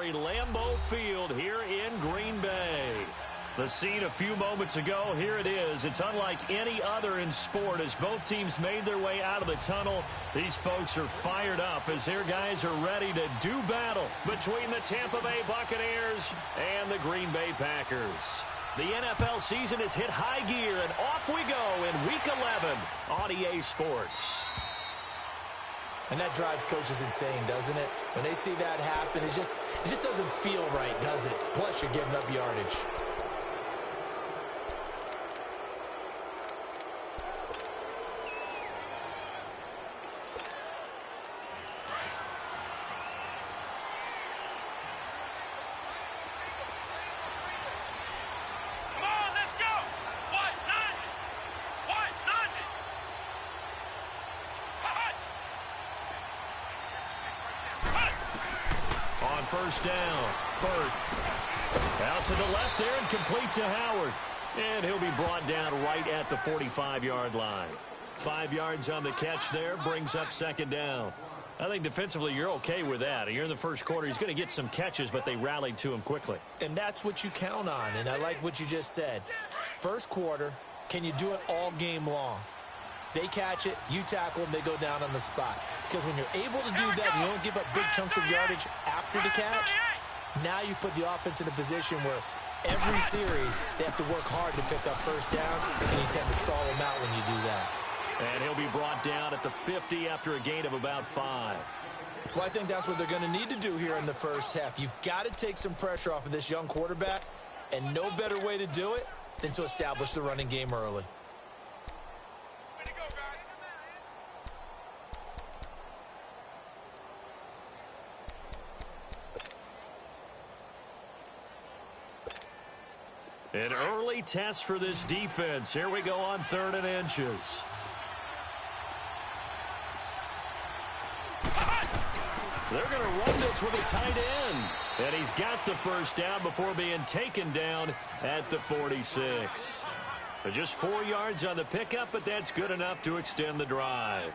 Lambeau Field here in Green Bay. The scene a few moments ago, here it is. It's unlike any other in sport as both teams made their way out of the tunnel. These folks are fired up as their guys are ready to do battle between the Tampa Bay Buccaneers and the Green Bay Packers. The NFL season has hit high gear, and off we go in Week 11 on EA Sports. And that drives coaches insane, doesn't it? When they see that happen, it just doesn't feel right, does it? Plus, you're giving up yardage. First down. Burt. Out to the left there and complete to Howard. And he'll be brought down right at the 45-yard line. 5 yards on the catch there, brings up second down. I think defensively you're okay with that. Here in the first quarter, he's going to get some catches, but they rallied to him quickly. And that's what you count on, and I like what you just said. First quarter, can you do it all game long? They catch it, you tackle them, they go down on the spot. Because when you're able to do that, you don't give up big chunks of yardage after the catch, now you put the offense in a position where every series they have to work hard to pick up first downs, and you tend to stall them out when you do that. And he'll be brought down at the 50 after a gain of about 5. Well, I think that's what they're going to need to do here in the first half. You've got to take some pressure off of this young quarterback, and no better way to do it than to establish the running game early. An early test for this defense. Here we go on 3rd and inches. They're going to run this with a tight end. And he's got the first down before being taken down at the 46. But just 4 yards on the pickup, but that's good enough to extend the drive.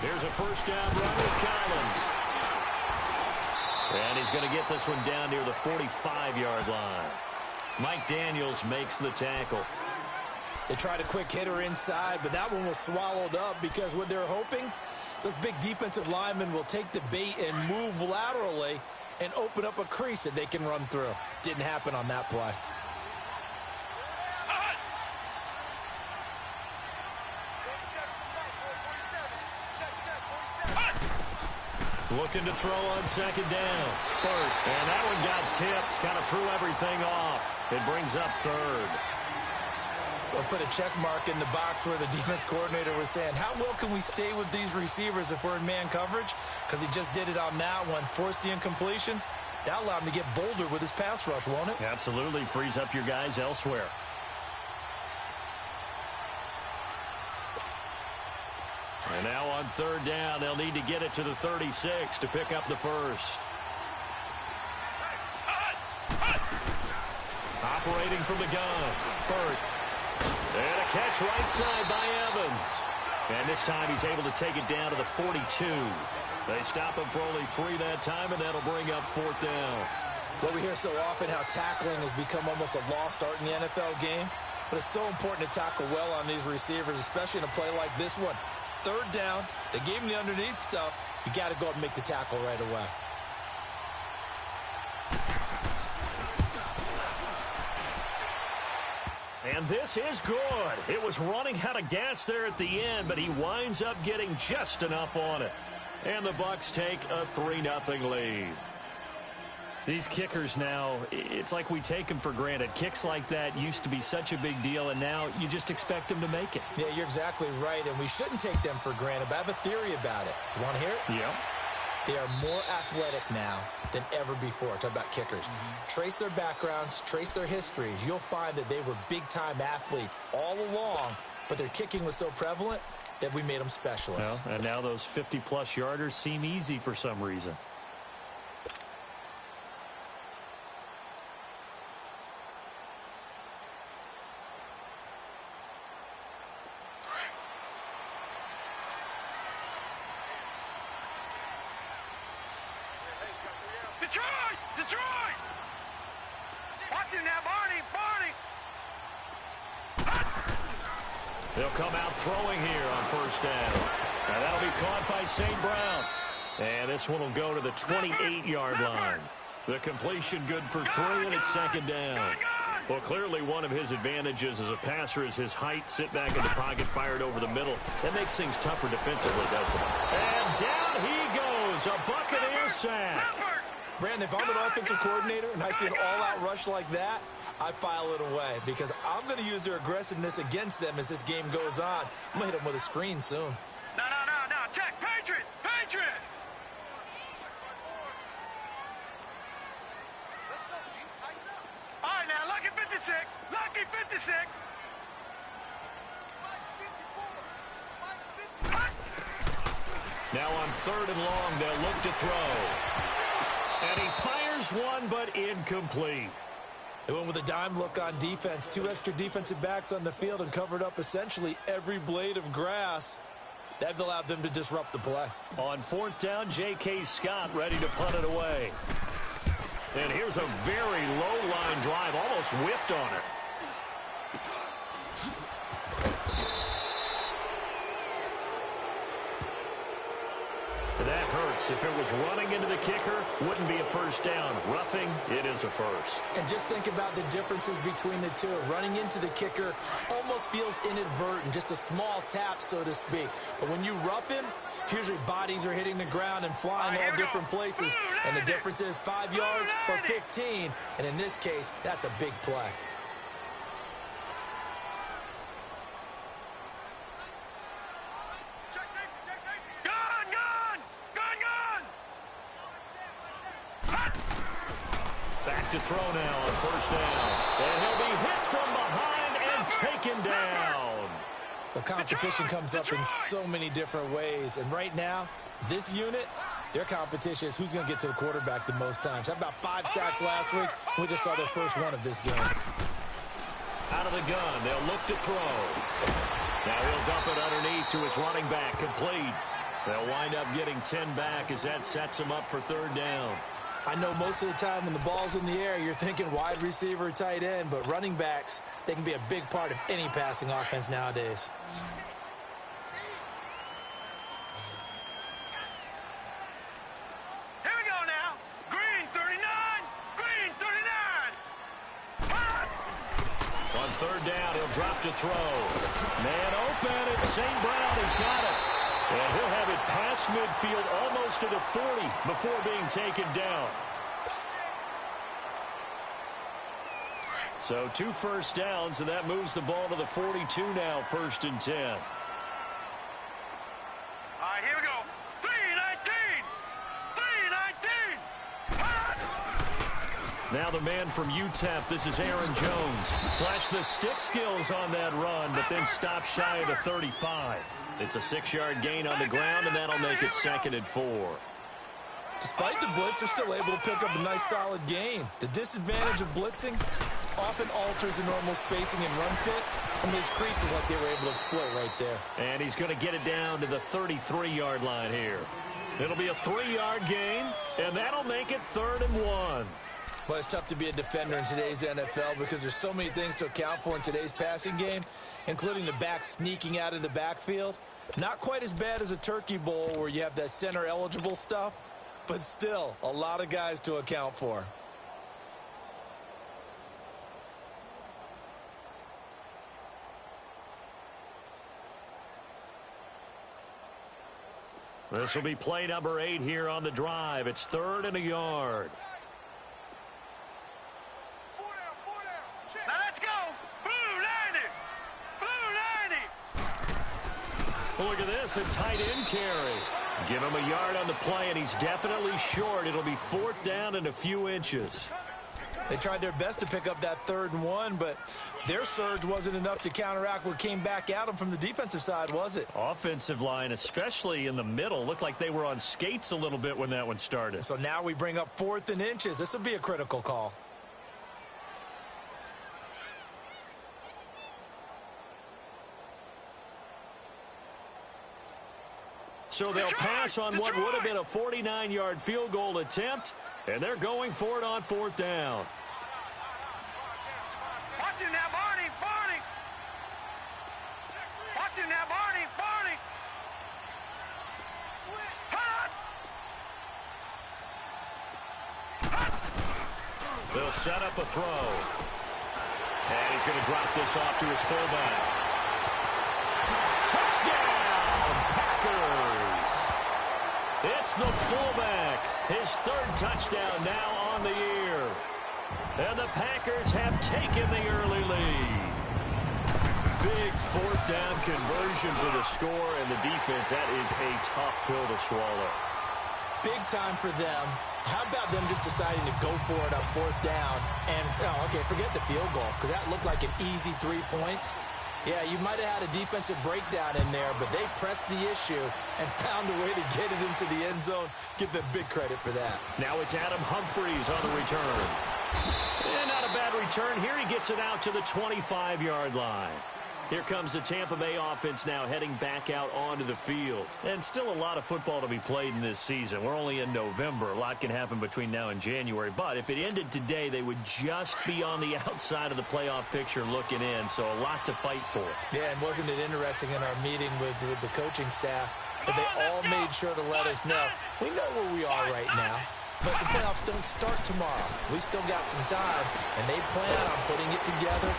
Here's a first down run with Collins. And he's going to get this one down near the 45-yard line. Mike Daniels makes the tackle. They tried a quick hitter inside, but that one was swallowed up because what they're hoping, those big defensive linemen will take the bait and move laterally and open up a crease that they can run through. Didn't happen on that play. Looking to throw on second down. Burt. And that one got tipped. Kind of threw everything off. It brings up 3rd. They'll put a check mark in the box where the defense coordinator was saying, how well can we stay with these receivers if we're in man coverage? Because he just did it on that one. Force the incompletion. That'll allow him to get bolder with his pass rush, won't it? Absolutely. Frees up your guys elsewhere. And now on 3rd down, they'll need to get it to the 36 to pick up the first. Operating from the gun, Burt. And a catch right side by Evans. And this time he's able to take it down to the 42. They stop him for only 3 that time, and that'll bring up 4th down. Well, we hear so often how tackling has become almost a lost art in the NFL game. But it's so important to tackle well on these receivers, especially in a play like this one. 3rd down, they gave him the underneath stuff. You got to go and make the tackle right away. And this is good. It was running out of gas there at the end, but he winds up getting just enough on it. And the Bucs take a 3-0 lead. These kickers now, it's like we take them for granted. Kicks like that used to be such a big deal, and now you just expect them to make it. Yeah, you're exactly right, and we shouldn't take them for granted, but I have a theory about it. You want to hear it? Yeah. They are more athletic now than ever before. Talk about kickers. Trace their backgrounds, trace their histories. You'll find that they were big-time athletes all along, but their kicking was so prevalent that we made them specialists. Well, and now those 50-plus yarders seem easy for some reason. Detroit! Detroit! Watch him now, Barney! They'll come out throwing here on first down. And that'll be caught by St. Brown. And this one will go to the 28-yard line. The completion good for 3, and it's second down. Well, clearly one of his advantages as a passer is his height. Sit back in the pocket, fired over the middle. That makes things tougher defensively, doesn't it? And down he goes. A Buccaneer sack. Brandon, if I'm an offensive coordinator and I see an all-out rush like that, I file it away because I'm going to use their aggressiveness against them as this game goes on. I'm going to hit them with a screen soon. No. Check. Patriot. Let's go, G. Tighten up. All right, now, Lucky 56. Lucky 56. Now on 3rd and long, they'll look to throw. And he fires one, but incomplete. They went with a dime look on defense. 2 extra defensive backs on the field and covered up essentially every blade of grass. That allowed them to disrupt the play. On 4th down, J.K. Scott ready to punt it away. And here's a very low-line drive, almost whiffed on it. That hurts. If it was running into the kicker, wouldn't be a first down. Roughing, it is a first. And just think about the differences between the two. Running into the kicker almost feels inadvertent, just a small tap, so to speak. But when you rough him, usually bodies are hitting the ground and flying all different places. And the difference is 5 yards or 15. And in this case, that's a big play. Back to throw now on first down. And he'll be hit from behind and taken down. The competition comes up in so many different ways. And right now, this unit, their competition is who's going to get to the quarterback the most times. Had about 5 sacks last week. We just saw their first one of this game. Out of the gun, they'll look to throw. Now he'll dump it underneath to his running back, complete. They'll wind up getting 10 back as that sets him up for 3rd down. I know most of the time when the ball's in the air, you're thinking wide receiver, tight end, but running backs, they can be a big part of any passing offense nowadays. Here we go now. Green 39. Green 39. On 3rd down, he'll drop to throw. Man open, and St. Brown has got it. And he'll have it past midfield almost to the 40 before being taken down. So 2 first downs, and that moves the ball to the 42 now, 1st and 10. All right, here we go. 3-19. 3-19. Now the man from UTEP, this is Aaron Jones. Flashed the stick skills on that run, but then stopped shy of the 35. It's a 6-yard gain on the ground, and that'll make it 2nd and 4. Despite the blitz, they're still able to pick up a nice, solid gain. The disadvantage of blitzing often alters the normal spacing and run fits and leaves creases like they were able to exploit right there. And he's going to get it down to the 33-yard line here. It'll be a 3-yard gain, and that'll make it 3rd and 1. Well, it's tough to be a defender in today's NFL because there's so many things to account for in today's passing game, including the back sneaking out of the backfield. Not quite as bad as a turkey bowl where you have that center-eligible stuff, but still a lot of guys to account for. This will be play number 8 here on the drive. It's 3rd and a yard. Now let's go. Blue 90. Blue 90. Look at this, a tight end carry. Give him a yard on the play, and he's definitely short. It'll be 4th down and a few inches. They tried their best to pick up that 3rd and 1, but their surge wasn't enough to counteract what came back at them from the defensive side, was it? Offensive line, especially in the middle, looked like they were on skates a little bit when that one started. So now we bring up 4th and inches. This will be a critical call. so they'll pass on what would have been a 49-yard field goal attempt, and they're going for it on 4th down. Watch him now, Barney. Barney. Watch him now, Barney. Barney. They'll set up a throw. And he's going to drop this off to his fullback. Touchdown, Packers! It's the fullback. His 3rd touchdown now on the year. And the Packers have taken the early lead. Big 4th down conversion for the score, and the defense, that is a tough pill to swallow. Big time for them. How about them just deciding to go for it on 4th down? And, okay, forget the field goal, because that looked like an easy 3 points. Yeah, you might have had a defensive breakdown in there, but they pressed the issue and found a way to get it into the end zone. Give them big credit for that. Now it's Adam Humphries on the return. And not a bad return here. He gets it out to the 25-yard line. Here comes the Tampa Bay offense now heading back out onto the field. And still a lot of football to be played in this season. We're only in November. A lot can happen between now and January. But if it ended today, they would just be on the outside of the playoff picture looking in. So a lot to fight for. Yeah, and wasn't it interesting in our meeting with the coaching staff that they all made sure to let us know, we know where we are right now. But the playoffs don't start tomorrow. We still got some time, and they plan on putting it together,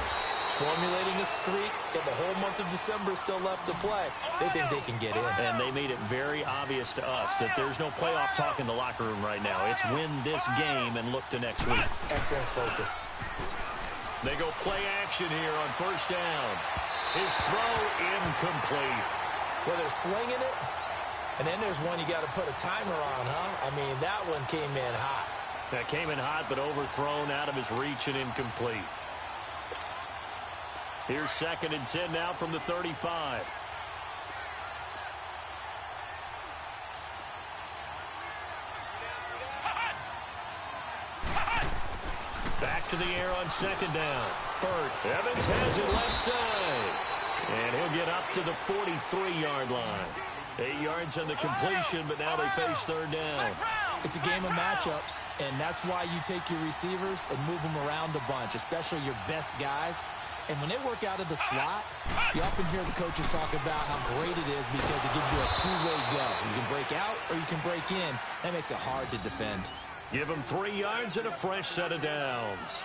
formulating a streak, and the whole month of December is still left to play. They think they can get in. And they made it very obvious to us that there's no playoff talk in the locker room right now. It's win this game and look to next week. Excellent focus. They go play action here on 1st down. His throw incomplete. Well, they're slinging it, and then there's one you got to put a timer on, huh? I mean, that one came in hot. That came in hot, but overthrown out of his reach and incomplete. Here's 2nd and 10 now from the 35. Back to the air on 2nd down. Burt Evans has it left side. And he'll get up to the 43-yard line. 8 yards on the completion, but now they face 3rd down. It's a game of matchups, and that's why you take your receivers and move them around a bunch, especially your best guys. And when they work out of the slot, you often hear the coaches talk about how great it is because it gives you a two-way go. You can break out or you can break in. That makes it hard to defend. Give them 3 yards and a fresh set of downs.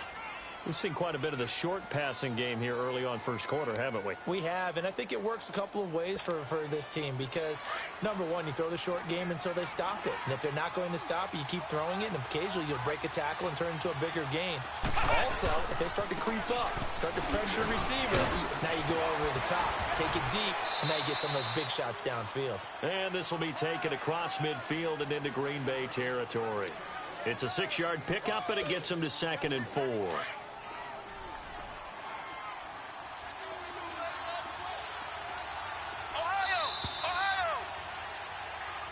We've seen quite a bit of the short passing game here early on 1st quarter, haven't we? We have, and I think it works a couple of ways for this team because, number one, you throw the short game until they stop it. And if they're not going to stop it, you keep throwing it, and occasionally you'll break a tackle and turn into a bigger gain. Also, if they start to creep up, start to pressure receivers, now you go over the top, take it deep, and now you get some of those big shots downfield. And this will be taken across midfield and into Green Bay territory. It's a 6-yard pickup, and it gets them to 2nd and 4.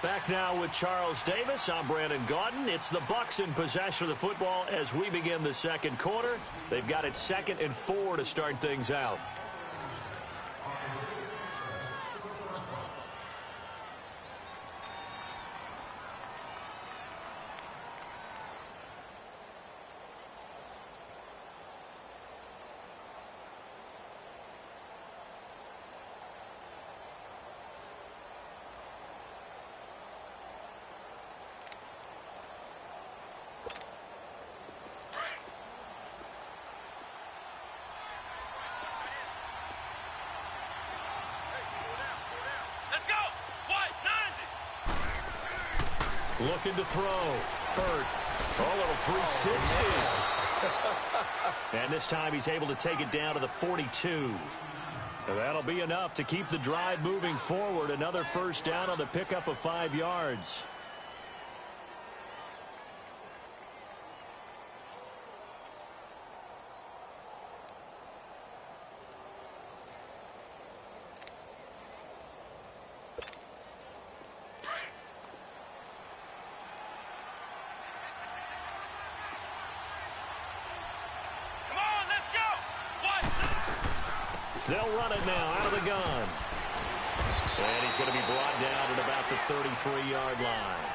Back now with Charles Davis. I'm Brandon Gaudin. It's the Bucs in possession of the football as we begin the 2nd quarter. They've got it 2nd and 4 to start things out. Looking to throw. Burt. A little 360. And this time he's able to take it down to the 42. And that'll be enough to keep the drive moving forward. Another 1st down on the pickup of 5 yards. They'll run it now out of the gun. And he's going to be brought down at about the 33-yard line.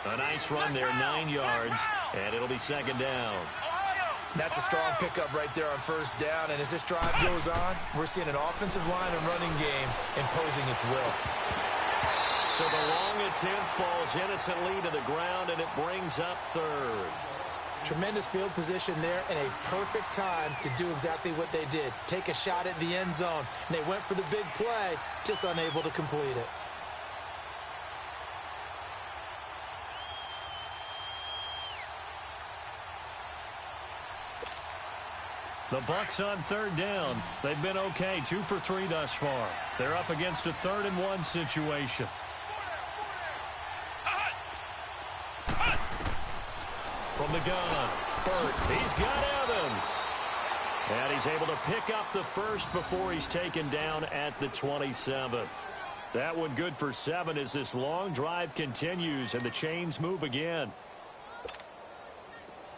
A nice run there, 9 yards, and it'll be second down. That's a strong pickup right there on first down, and as this drive goes on, we're seeing an offensive line and running game imposing its will. So the long attempt falls innocently to the ground, and it brings up third. Tremendous field position there and a perfect time to do exactly what they did. Take a shot at the end zone, and they went for the big play, just unable to complete it. The Bucs on third down. They've been okay, 2 for 3 thus far. They're up against a 3rd-and-1 situation. From the gun, Burt, he's got Evans. And he's able to pick up the first before he's taken down at the 27. That one good for 7 as this long drive continues and the chains move again.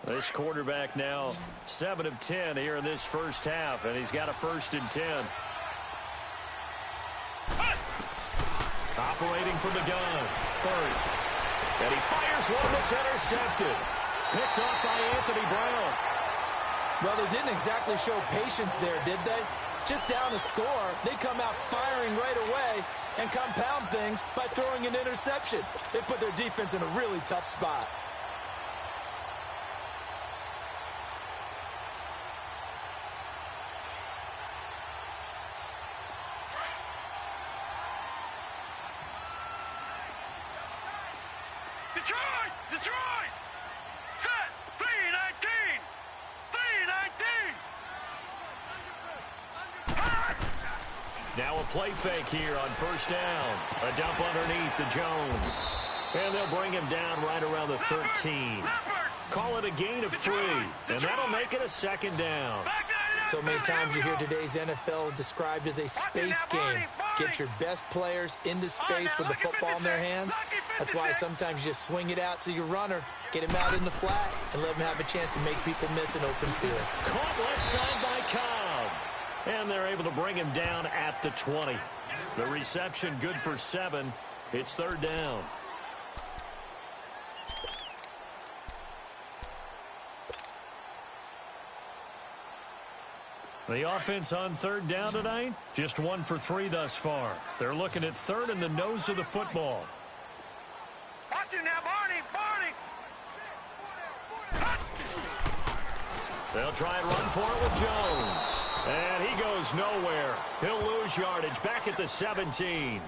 This quarterback now 7 of 10 here in this first half, and he's got a 1st and 10. Operating from the gun, Burt. And he fires one that's intercepted. Picked off by Anthony Brown. Well, they didn't exactly show patience there, did they? Just down a score, they come out firing right away and compound things by throwing an interception. They put their defense in a really tough spot. Detroit! Set! 3-19! 3-19! Now a play fake here on first down. A dump underneath to Jones. And they'll bring him down right around the 13. Call it a gain of 3. And that'll make it a 2nd down. So many times you hear today's NFL described as a space game. Get your best players into space with the football in their hands. That's why sometimes you just swing it out to your runner, get him out in the flat, and let him have a chance to make people miss an open field. Caught left side by Cobb. And they're able to bring him down at the 20. The reception good for 7. It's 3rd down. The offense on 3rd down tonight, just 1 for 3 thus far. They're looking at 3rd in the nose of the football. Watch it now, Barney! They'll try and run for it with Jones. And he goes nowhere. He'll lose yardage back at the 17.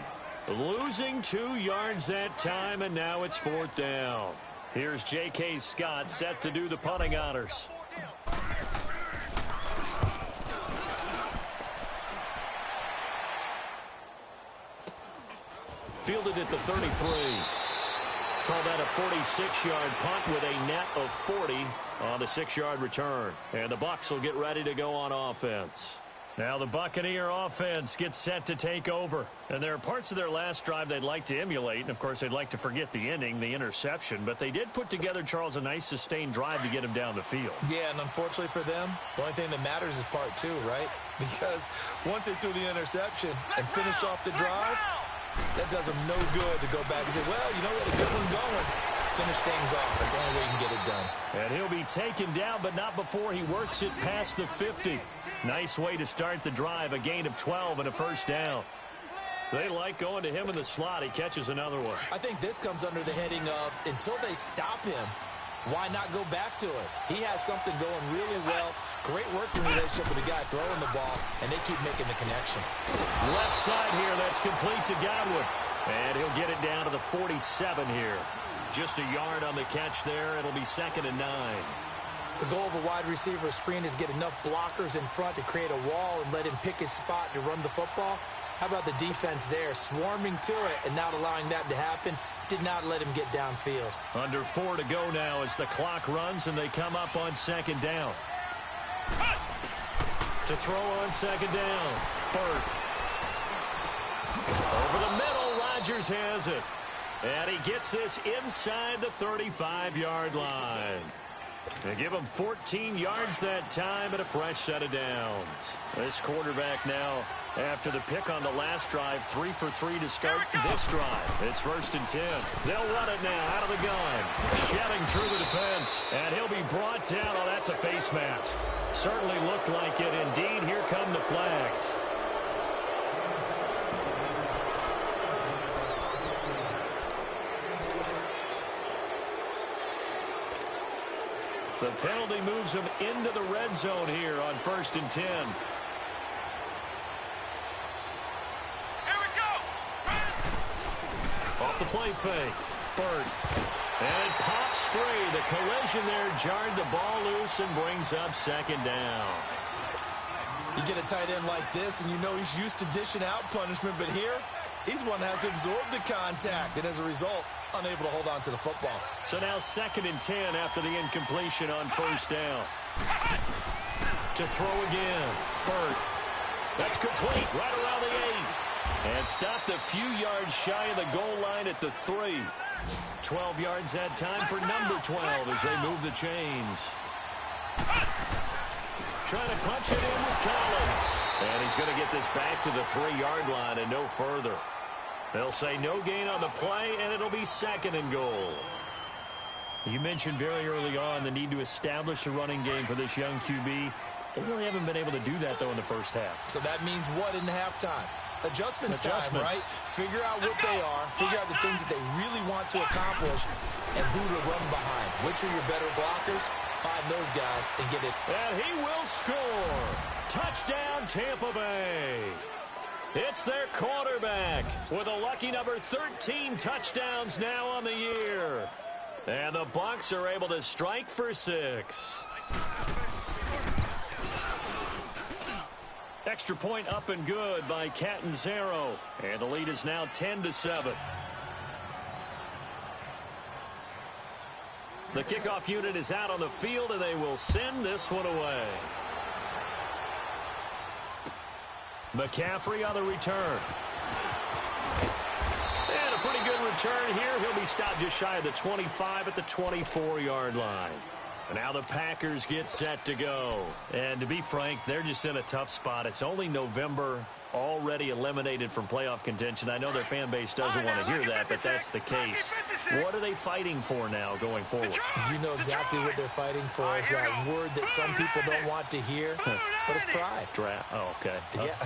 Losing 2 yards that time, and now it's 4th down. Here's J.K. Scott set to do the punting honors. Fielded at the 33. Call that a 46-yard punt with a net of 40 on the 6-yard return. And the Bucs will get ready to go on offense. Now the Buccaneer offense gets set to take over. And there are parts of their last drive they'd like to emulate. And, of course, they'd like to forget the ending, the interception. But they did put together, Charles, a nice sustained drive to get him down the field. Yeah, and unfortunately for them, the only thing that matters is part 2, right? Because once they threw the interception and finished off the drive, that does them no good to go back and say, well, you know, we had a good one going. Finish things off. That's the only way you can get it done. And he'll be taken down, but not before he works it past the 50. Nice way to start the drive. A gain of 12 and a 1st down. They like going to him in the slot. He catches another one. I think this comes under the heading of until they stop him, why not go back to it? He has something going really well. Great working relationship with the guy throwing the ball, and they keep making the connection. Left side here, that's complete to Godwin. And he'll get it down to the 47 here. Just a yard on the catch there. It'll be 2nd and 9. The goal of a wide receiver screen is get enough blockers in front to create a wall and let him pick his spot to run the football. How about the defense there, swarming to it and not allowing that to happen? Did not let him get downfield. Under 4 to go now as the clock runs and they come up on 2nd down. To throw on 2nd down, Burt. Over the middle, Rodgers has it. And he gets this inside the 35-yard line. They give him 14 yards that time and a fresh set of downs. This quarterback now, after the pick on the last drive, 3 for 3 to start this drive. It's 1st and 10. They'll run it now out of the gun. Shedding through the defense, and he'll be brought down. Oh, that's a face mask. Certainly looked like it. Indeed, here come the flags. The penalty moves him into the red zone here on 1st and 10. Here we go. Off the play fake. Bird. And it pops free. The collision there jarred the ball loose and brings up 2nd down. You get a tight end like this, and you know he's used to dishing out punishment, but here, he's one that has to absorb the contact, and as a result, unable to hold on to the football. So now 2nd and 10 after the incompletion on 1st down. To throw again. Bird. That's complete right around the 8. And stopped a few yards shy of the goal line at the 3. 12 yards that time for number 12 as they move the chains. Trying to punch it in with Collins. And he's going to get this back to the 3-yard line and no further. They'll say no gain on the play, and it'll be 2nd and goal. You mentioned very early on the need to establish a running game for this young QB. They really haven't been able to do that, though, in the first half. So that means what in halftime? Adjustments time, right? Figure out what they are, figure out the things that they really want to accomplish, and who to run behind. Which are your better blockers? Find those guys and get it. And he will score. Touchdown, Tampa Bay. It's their quarterback with a lucky number 13 touchdowns now on the year. And the Bucs are able to strike for 6. Extra point up and good by Catanzaro. And the lead is now 10-7. The kickoff unit is out on the field, and they will send this one away. McCaffrey on the return. And a pretty good return here. He'll be stopped just shy of the 25 at the 24-yard line. And now the Packers get set to go. And to be frank, they're just in a tough spot. It's only November, already eliminated from playoff contention. I know their fan base doesn't want to hear that, but that's the case. What are they fighting for now going forward? You know exactly what they're fighting for. Is that word that some people don't want to hear, but it's pride. Draft. Oh, okay. Yeah.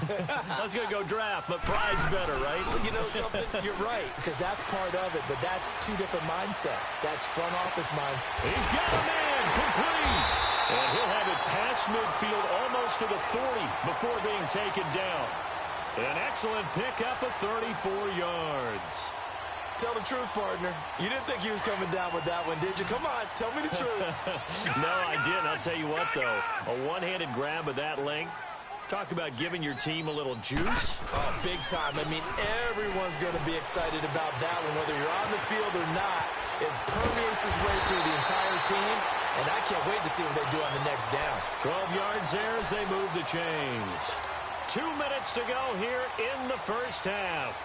I was going to go draft, but pride's better, right? You know something? You're right, because that's part of it, but that's two different mindsets. That's front office mindset. He's got a man complete. And he'll have it past midfield almost to the 40 before being taken down. An excellent pickup of 34 yards. Tell the truth, partner. You didn't think he was coming down with that one, did you? Come on, tell me the truth. No, I didn't. I'll tell you what, though. A one-handed grab of that length. Talk about giving your team a little juice. Oh, big time. I mean, everyone's going to be excited about that one, whether you're on the field or not. It permeates its way through the entire team, and I can't wait to see what they do on the next down. 12 yards there as they move the chains. 2 minutes to go here in the first half.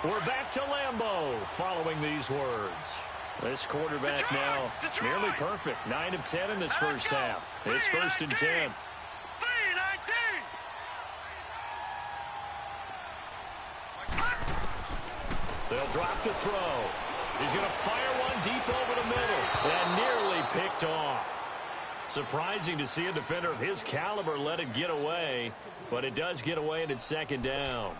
We're back to Lambeau following these words. This quarterback now nearly perfect. 9 of 10 in this first half. It's 1st and 10. They'll drop to throw. He's going to fire one deep over the middle. And nearly picked off. Surprising to see a defender of his caliber let it get away. But it does get away, and it's 2nd down.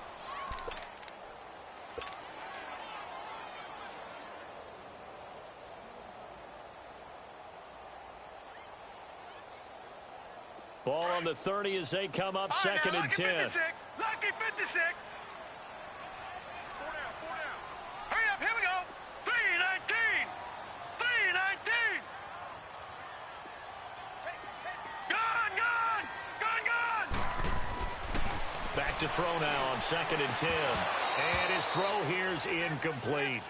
Ball on the 30 as they come up, 2nd and 10. Lucky 56. Four down. Hurry up, here we go. 3-19. Gone. Back to throw now on 2nd and 10. And his throw here's incomplete.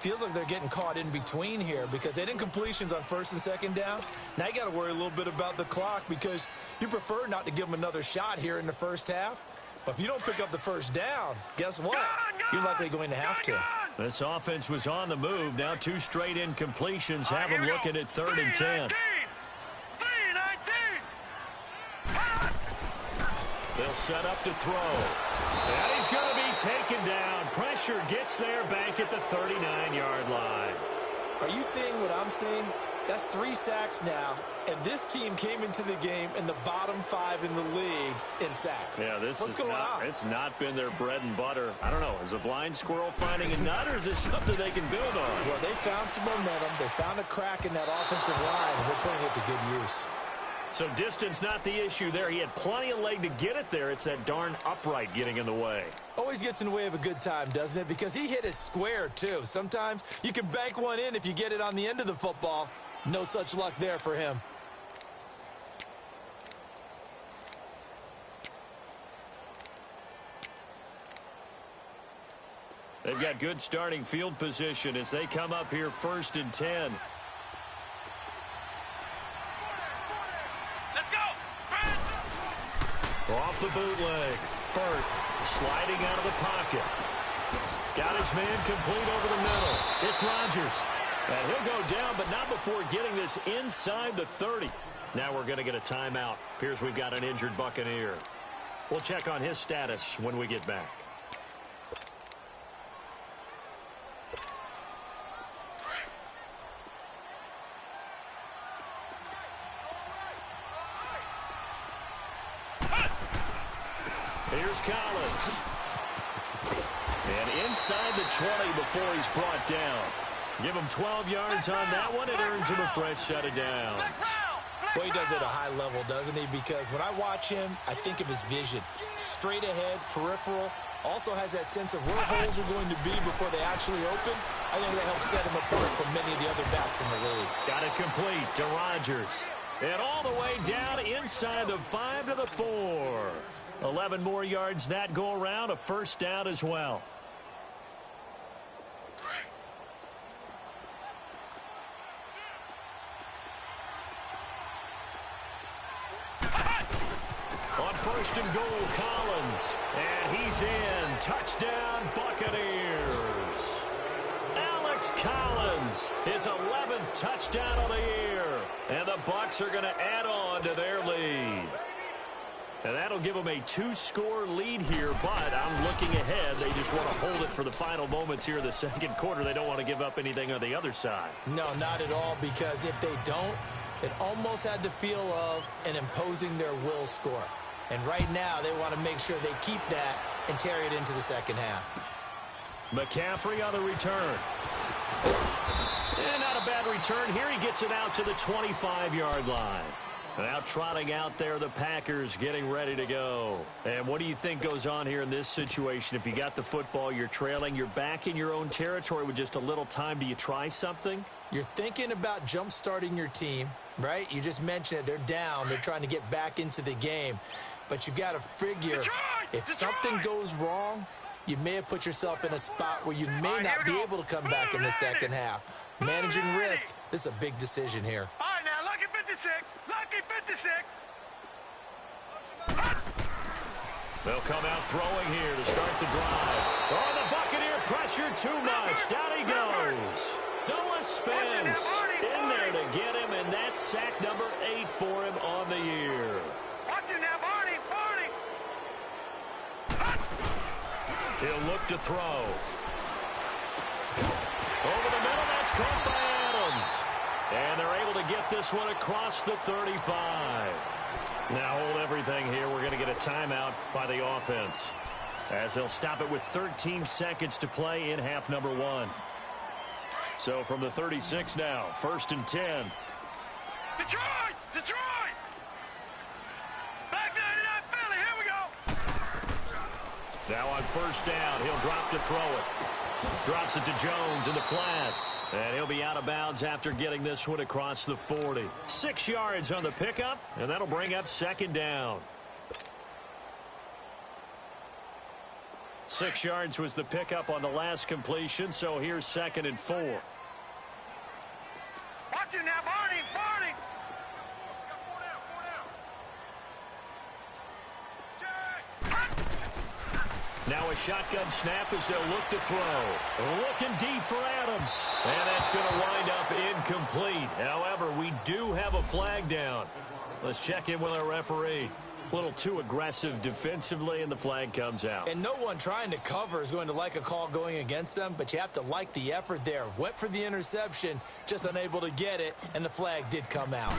Feels like they're getting caught in between here because they did incompletions on 1st and 2nd down. Now you got to worry a little bit about the clock because you prefer not to give them another shot here in the first half. But if you don't pick up the first down, guess what? You're likely going to have to. This offense was on the move. Now 2 straight incompletions have them looking at 3rd and 10. They'll set up to throw. And he's going to be taken down. Pressure gets there back at the 39-yard line. Are you seeing what I'm seeing? That's 3 sacks now, and this team came into the game in the bottom 5 in the league in sacks. Yeah, What's going on? It's not been their bread and butter. I don't know. Is a blind squirrel finding a nut, or is this something they can build on? Well, they found some momentum. They found a crack in that offensive line, and they're putting it to good use. So distance not the issue there. He had plenty of leg to get it there. It's that darn upright getting in the way. Always gets in the way of a good time, doesn't it? Because he hit it square, too. Sometimes you can bank one in if you get it on the end of the football. No such luck there for him. They've got good starting field position as they come up here 1st and 10. Let's go! Off the bootleg. Burt sliding out of the pocket. Got his man complete over the middle. It's Rodgers. And he'll go down, but not before getting this inside the 30. Now we're going to get a timeout. Appears we've got an injured Buccaneer. We'll check on his status when we get back. Here's Collins. And inside the 20 before he's brought down. Give him 12 yards on that one. It earns him a fresh set of downs. Well, he does it at a high level, doesn't he? Because when I watch him, I think of his vision. Straight ahead, peripheral. Also has that sense of where holes are going to be before they actually open. I think that helps set him apart from many of the other backs in the league. Got it complete to Rodgers. And all the way down inside the 5 to the 4. 11 more yards that go around. A first down as well. On 1st and goal, Collins. And he's in. Touchdown, Buccaneers. Alex Collins, his 11th touchdown of the year. And the Bucs are going to add on to their lead. And that'll give them a 2-score lead here, but I'm looking ahead. They just want to hold it for the final moments here in the second quarter. They don't want to give up anything on the other side. No, not at all, because if they don't, it almost had the feel of an imposing their will score. And right now, they want to make sure they keep that and carry it into the second half. McCaffrey on the return. And not a bad return here. He gets it out to the 25-yard line. Now trotting out there, the Packers getting ready to go. And what do you think goes on here in this situation? If you got the football, you're trailing, you're back in your own territory with just a little time. Do you try something? You're thinking about jump-starting your team, right? You just mentioned it. They're down. They're trying to get back into the game. But you've got to figure, if something goes wrong, you may have put yourself in a spot where you may not be able to come back in the second half. Managing risk, this is a big decision here. All right, now, lucky 56. Lucky 56. They'll come out throwing here to start the drive. Oh, the Buccaneer pressure too much. Down he goes. Noah spins in there to get him, and that's sack number 8 for him on the year. Watch it now, Barney. He'll look to throw. Over the middle, that's caught by Adams. And they're able to get this one across the 35. Now hold everything here. We're going to get a timeout by the offense, as they'll stop it with 13 seconds to play in half number 1. So from the 36 now, 1st and 10. Detroit! Back 99 Philly, here we go! Now on 1st down, he'll drop to throw it. Drops it to Jones in the flat. And he'll be out of bounds after getting this one across the 40. 6 yards on the pickup, and that'll bring up 2nd down. 6 yards was the pickup on the last completion, so here's 2nd and 4. Watch it now, Barney! Now a shotgun snap as they'll look to throw. Looking deep for Adams. And that's going to wind up incomplete. However, we do have a flag down. Let's check in with our referee. A little too aggressive defensively, and the flag comes out. And no one trying to cover is going to like a call going against them, but you have to like the effort there. Went for the interception, just unable to get it, and the flag did come out.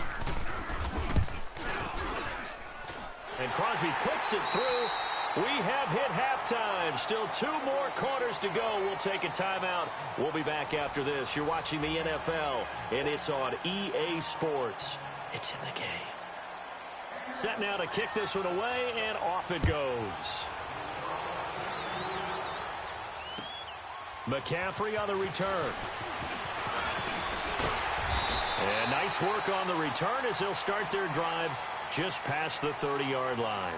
And Crosby clicks it through. We have hit halftime. Still 2 more quarters to go. We'll take a timeout. We'll be back after this. You're watching the NFL, and it's on EA Sports. It's in the game. Set now to kick this one away, and off it goes. McCaffrey on the return. And nice work on the return as they'll start their drive just past the 30-yard line.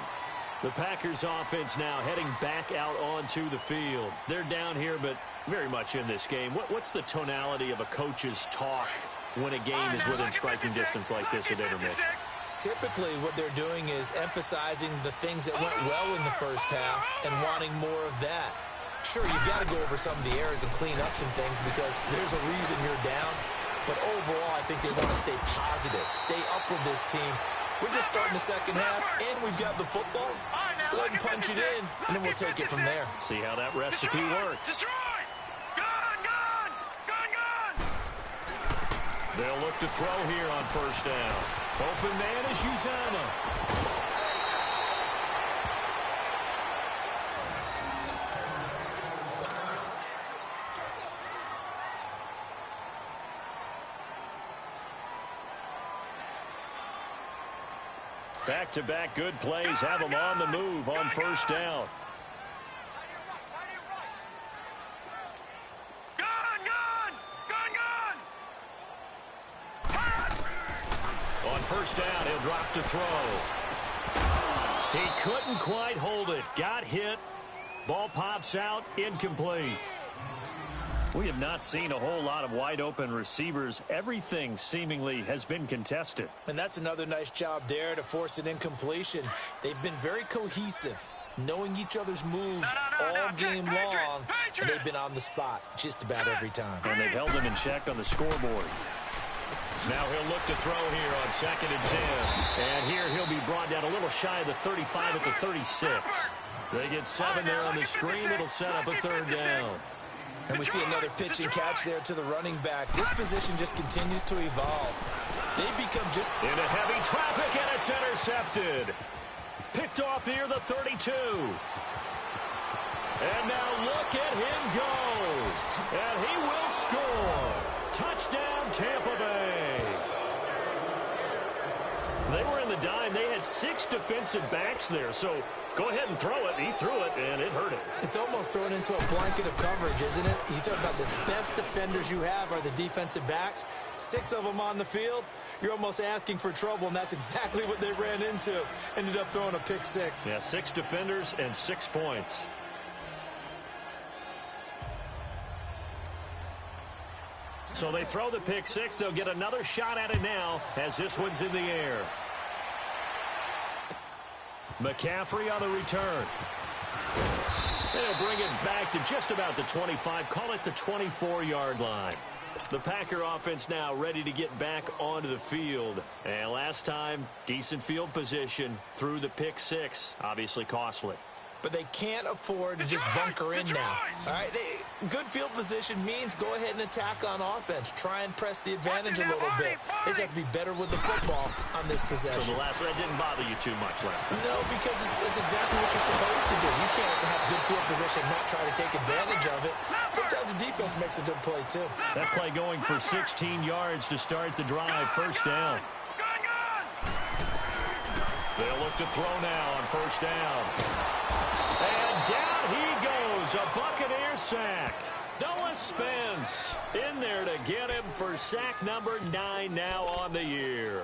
The Packers offense now heading back out onto the field. They're down here, but very much in this game. What's the tonality of a coach's talk when a game is within striking distance like this at intermission? Typically, what they're doing is emphasizing the things that went well in the first half and wanting more of that. Sure, you've got to go over some of the errors and clean up some things because there's a reason you're down. But overall, I think they want to stay positive, stay up with this team. We're just starting the second half, and we've got the football. Let's go ahead and punch it in, and then we'll take it from there. See how that recipe works. They'll look to throw here on first down. Open man is Uzama. Back-to-back good plays have them on the move on first down. On first down, he'll drop to throw. He couldn't quite hold it. Got hit. Ball pops out. Incomplete. We have not seen a whole lot of wide-open receivers. Everything seemingly has been contested. And that's another nice job there to force an incompletion. They've been very cohesive, knowing each other's moves all game long, and they've been on the spot just about every time. And they've held them in check on the scoreboard. Now he'll look to throw here on 2nd and 10. And here he'll be brought down a little shy of the 35 at the 36. They get 7 there on the screen. It'll set up a 3rd down. And we see another pitch and catch there to the running back. This position just continues to evolve. They become just... Into heavy traffic, and it's intercepted. Picked off near the 32. And now look at him go. And he will score. Touchdown, Tampa Bay. They were in the dime. They had 6 defensive backs there, so go ahead and throw it. He threw it, and it hurt him. It's almost thrown into a blanket of coverage, isn't it? You talk about the best defenders you have are the defensive backs. 6 of them on the field. You're almost asking for trouble, and that's exactly what they ran into. Ended up throwing a pick 6. Yeah, 6 defenders and 6 points. So they throw the pick 6. They'll get another shot at it now as this one's in the air. McCaffrey on the return. They'll bring it back to just about the 25. Call it the 24-yard line. The Packer offense now ready to get back onto the field. And last time, decent field position through the pick 6. Obviously costly. But they can't afford to just bunker in now. All right, good field position means go ahead and attack on offense. Try and press the advantage a little bit. They just have to be better with the football on this possession. So the last one, that didn't bother you too much last time? No, because it's exactly what you're supposed to do. You can't have good field position and not try to take advantage of it. Sometimes the defense makes a good play, too. That play going for 16 yards to start the drive. First down. They'll look to throw now on first down. And down he goes, a Buccaneer sack. Noah Spence in there to get him for sack number 9 now on the year.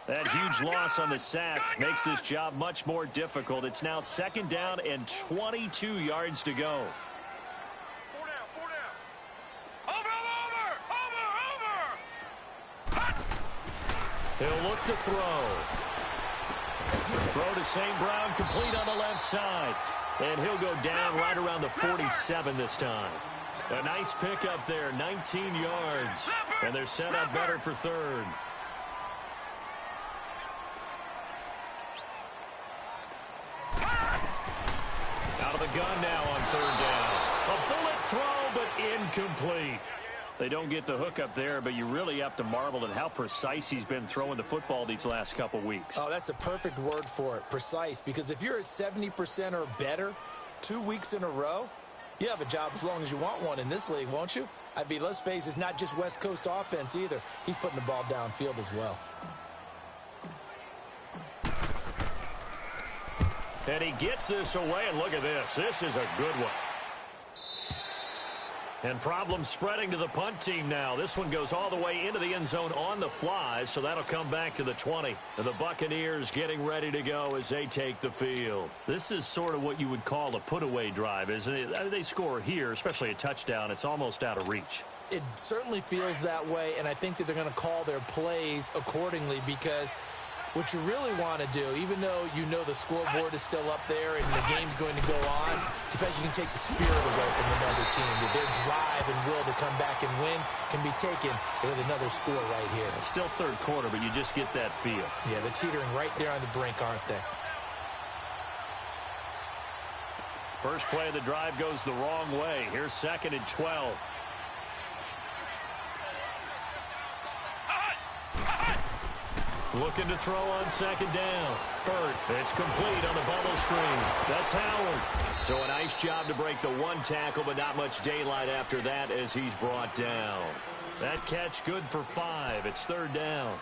That huge loss on the sack makes this job much more difficult. It's now 2nd down and 22 yards to go. He'll look to throw. Throw to St. Brown, complete on the left side. And he'll go down right around the 47 this time. A nice pickup there, 19 yards. And they're set up better for third. Out of the gun now on third down. A bullet throw, but incomplete. They don't get the hook up there, but you really have to marvel at how precise he's been throwing the football these last couple weeks. Oh, that's the perfect word for it, precise. Because if you're at 70% or better 2 weeks in a row, you have a job as long as you want one in this league, won't you? I mean, let's face it, it's not just West Coast offense either. He's putting the ball downfield as well. And he gets this away, and look at this. This is a good one. And problems spreading to the punt team now. This one goes all the way into the end zone on the fly, so that'll come back to the 20. And the Buccaneers getting ready to go as they take the field. This is sort of what you would call a put-away drive, isn't it? I mean, they score here, especially a touchdown. It's almost out of reach. It certainly feels that way, and I think that they're going to call their plays accordingly because what you really want to do, even though you know the scoreboard is still up there and the game's going to go on, in fact, you can take the spirit away from another team. Their drive and will to come back and win can be taken with another score right here. It's still third quarter, but you just get that feel. Yeah, they're teetering right there on the brink, aren't they? First play of the drive goes the wrong way. Here's 2nd and 12. Looking to throw on 2nd down. Burt, it's complete on the bubble screen. That's Howard. So a nice job to break the one tackle, but not much daylight after that as he's brought down. That catch good for 5. It's 3rd down.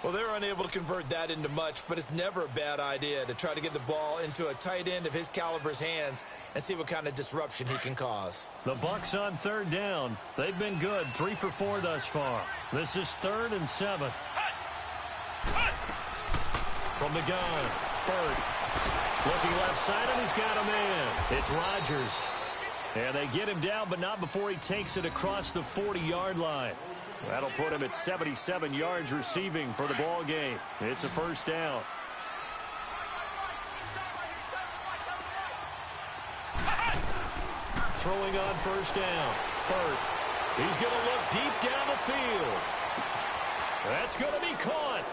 Well, they're unable to convert that into much, but it's never a bad idea to try to get the ball into a tight end of his caliber's hands and see what kind of disruption he can cause. The Bucs on 3rd down. They've been good, 3 for 4 thus far. This is 3rd and 7. From the gun, Burt. Looking left side, and he's got a man. It's Rodgers. And they get him down, but not before he takes it across the 40-yard line. That'll put him at 77 yards receiving for the ball game. It's a 1st down. Throwing on 1st down. Burt. He's going to look deep down the field. That's going to be caught.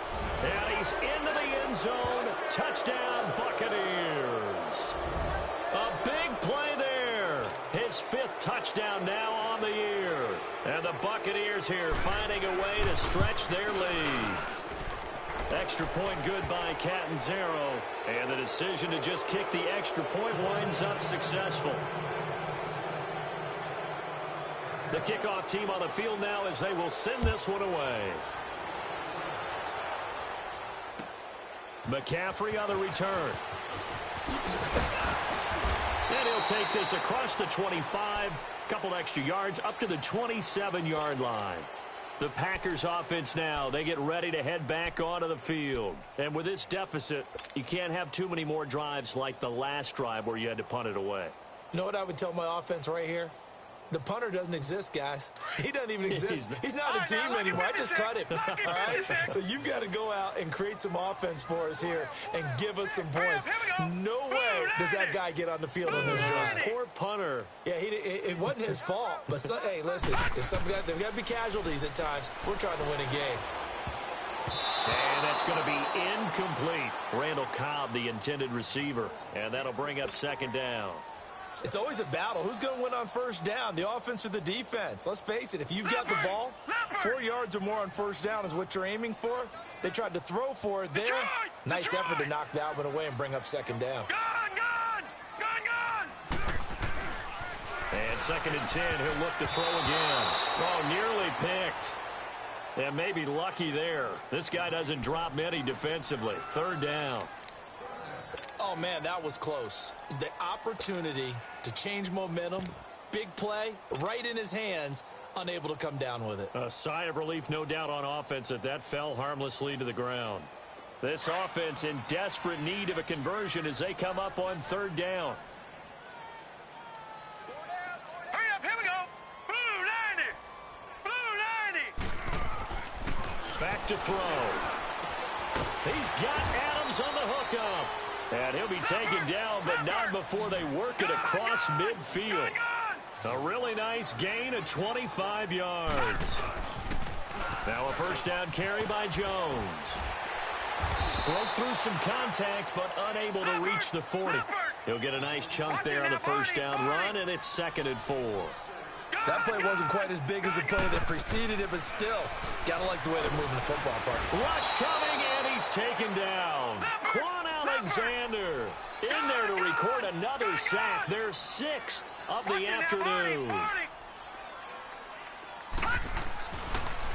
And he's into the end zone. Touchdown, Buccaneers. A big play there. His 5th touchdown now on the year. And the Buccaneers here finding a way to stretch their lead. Extra point good by Catanzaro. And the decision to just kick the extra point winds up successful. The kickoff team on the field now as they will send this one away. McCaffrey on the return. And he'll take this across the 25. Couple extra yards up to the 27-yard line. The Packers offense now, they get ready to head back onto the field. And with this deficit, you can't have too many more drives like the last drive where you had to punt it away. You know what I would tell my offense right here? The punter doesn't exist, guys. He doesn't even exist. He's not a team anymore. I just cut him. All right? So you've got to go out and create some offense for us here and give us some points. No way does that guy get on the field on this drive. Poor punter. Yeah, it wasn't his fault. But, hey, listen, there's got to be casualties at times. We're trying to win a game. And that's going to be incomplete. Randall Cobb, the intended receiver. And that'll bring up 2nd down. It's always a battle. Who's going to win on 1st down, the offense or the defense? Let's face it, if you've got the ball, 4 yards or more on 1st down is what you're aiming for. They tried to throw for it there. Nice effort to knock that one away and bring up 2nd down. And 2nd and 10, he'll look to throw again. Oh, nearly picked. And maybe lucky there. This guy doesn't drop many defensively. 3rd down. Oh, man, that was close. The opportunity to change momentum, big play, right in his hands, unable to come down with it. A sigh of relief, no doubt, on offense that fell harmlessly to the ground. This offense in desperate need of a conversion as they come up on 3rd down. Hurry up, here we go. Blue 90. Blue 90. Back to throw. He's got Adams on the hookup. And he'll be taken down, but not before they work it across midfield. A really nice gain of 25 yards. Now a first down carry by Jones. Broke through some contact, but unable to reach the 40. He'll get a nice chunk there on the first down run, and it's 2nd and 4. That play wasn't quite as big as the play that preceded it, but still, gotta like the way they're moving the football part. Rush coming, and he's taken down. Quan Alexander in there to record another sack. Their 6th of the afternoon.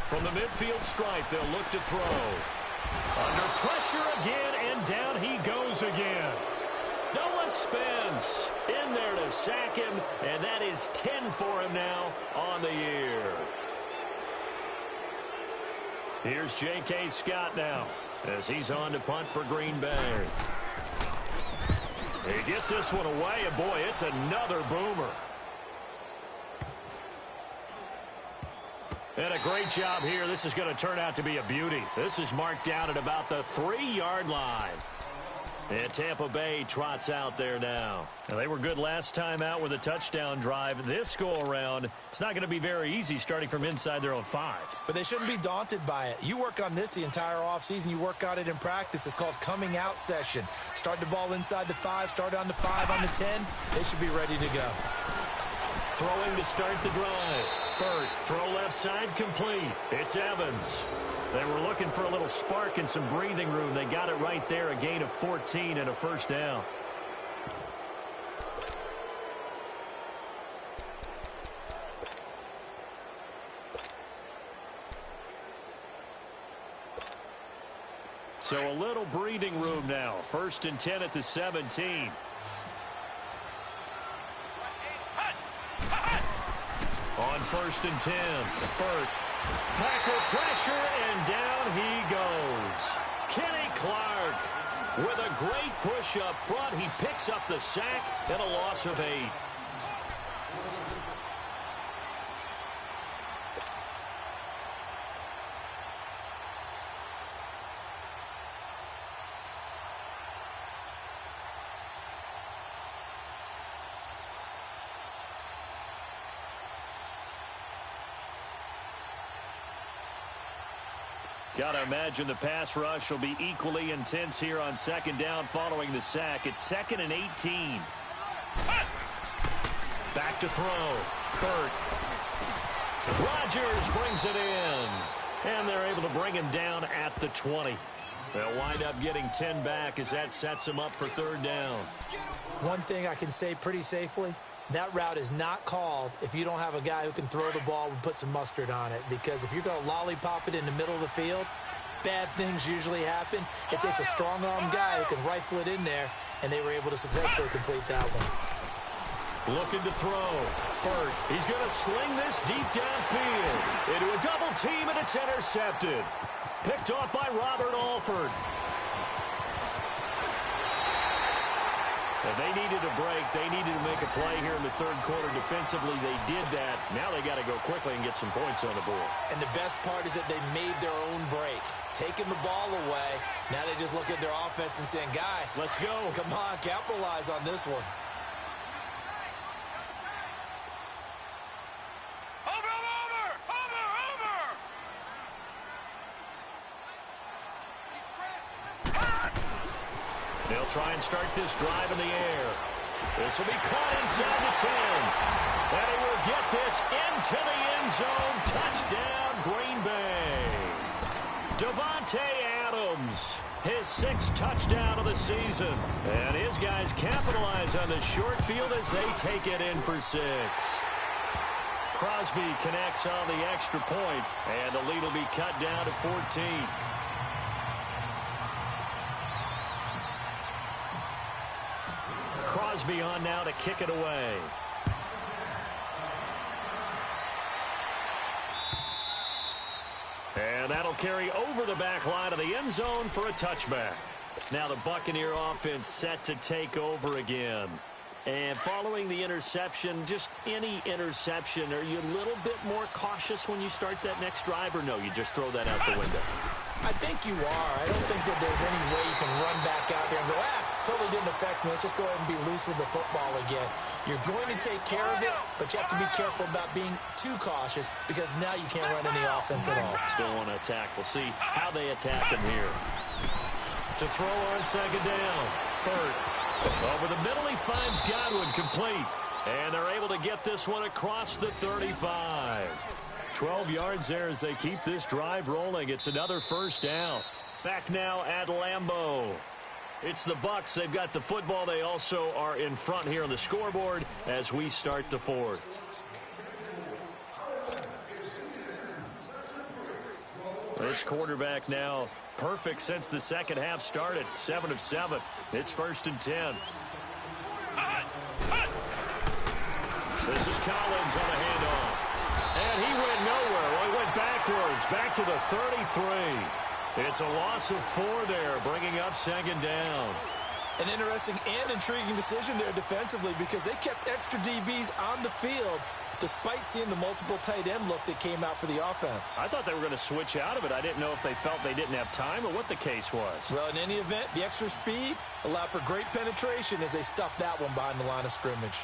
From the midfield stripe, they'll look to throw. Under pressure again, and down he goes again. Noah Spence in there to sack him, and that is 10 for him now on the year. Here's J.K. Scott now as he's on to punt for Green Bay. He gets this one away, and boy, it's another boomer. And a great job here. This is going to turn out to be a beauty. This is marked down at about the 3-yard line. And Tampa Bay trots out there now. And they were good last time out with a touchdown drive. This go-around, it's not going to be very easy starting from inside their own 5. But they shouldn't be daunted by it. You work on this the entire offseason. You work on it in practice. It's called coming out session. Start the ball inside the 5, start on the 5, on the 10. They should be ready to go. Throwing to start the drive. Burt, throw left side complete. It's Evans. They were looking for a little spark and some breathing room. They got it right there, a gain of 14 and a first down. So a little breathing room now. 1st and 10 at the 17. On 1st and 10, Burt. Packer pressure, and down he goes. Kenny Clark with a great push up front. He picks up the sack and a loss of 8. Got to imagine the pass rush will be equally intense here on 2nd down following the sack. It's 2nd and 18. Back to throw. Burt. Rodgers brings it in. And they're able to bring him down at the 20. They'll wind up getting 10 back as that sets them up for 3rd down. One thing I can say pretty safely, that route is not called if you don't have a guy who can throw the ball and put some mustard on it. Because if you're going to lollipop it in the middle of the field, bad things usually happen. It takes a strong-arm guy who can rifle it in there, and they were able to successfully complete that one. Looking to throw. Burt, he's going to sling this deep downfield into a double team, and it's intercepted. Picked off by Robert Alford. If they needed a break, they needed to make a play here in the 3rd quarter defensively. They did that. Now they got to go quickly and get some points on the board. And the best part is that they made their own break. Taking the ball away. Now they just look at their offense and saying, guys, let's go. Come on, capitalize on this one. They'll try and start this drive in the air. This will be caught inside the 10. And he will get this into the end zone. Touchdown, Green Bay. Davante Adams, his 6th touchdown of the season. And his guys capitalize on the short field as they take it in for 6. Crosby connects on the extra point, and the lead will be cut down to 14. Crosby on now to kick it away. And that'll carry over the back line of the end zone for a touchback. Now the Buccaneer offense set to take over again. And following the interception, just any interception, are you a little bit more cautious when you start that next drive, or no, you just throw that out the window? I think you are. I don't think that there's any way you can run back out there and go, totally didn't affect me. Let's just go ahead and be loose with the football again. You're going to take care of it, but you have to be careful about being too cautious because now you can't run any offense at all. Still want to attack. We'll see how they attack him here. To throw on second down. Burt. Over the middle, he finds Godwin complete. And they're able to get this one across the 35. 12 yards there as they keep this drive rolling. It's another first down. Back now at Lambeau. It's the Bucs. They've got the football. They also are in front here on the scoreboard as we start the fourth. This quarterback now perfect since the second half started. 7 of 7. It's 1st and 10. This is Collins on a handoff. And he went nowhere. Well, he went backwards. Back to the 33. It's a loss of 4 there, bringing up second down. An interesting and intriguing decision there defensively because they kept extra DBs on the field despite seeing the multiple tight end look that came out for the offense. I thought they were going to switch out of it. I didn't know if they felt they didn't have time or what the case was. Well, in any event, the extra speed allowed for great penetration as they stuffed that one behind the line of scrimmage.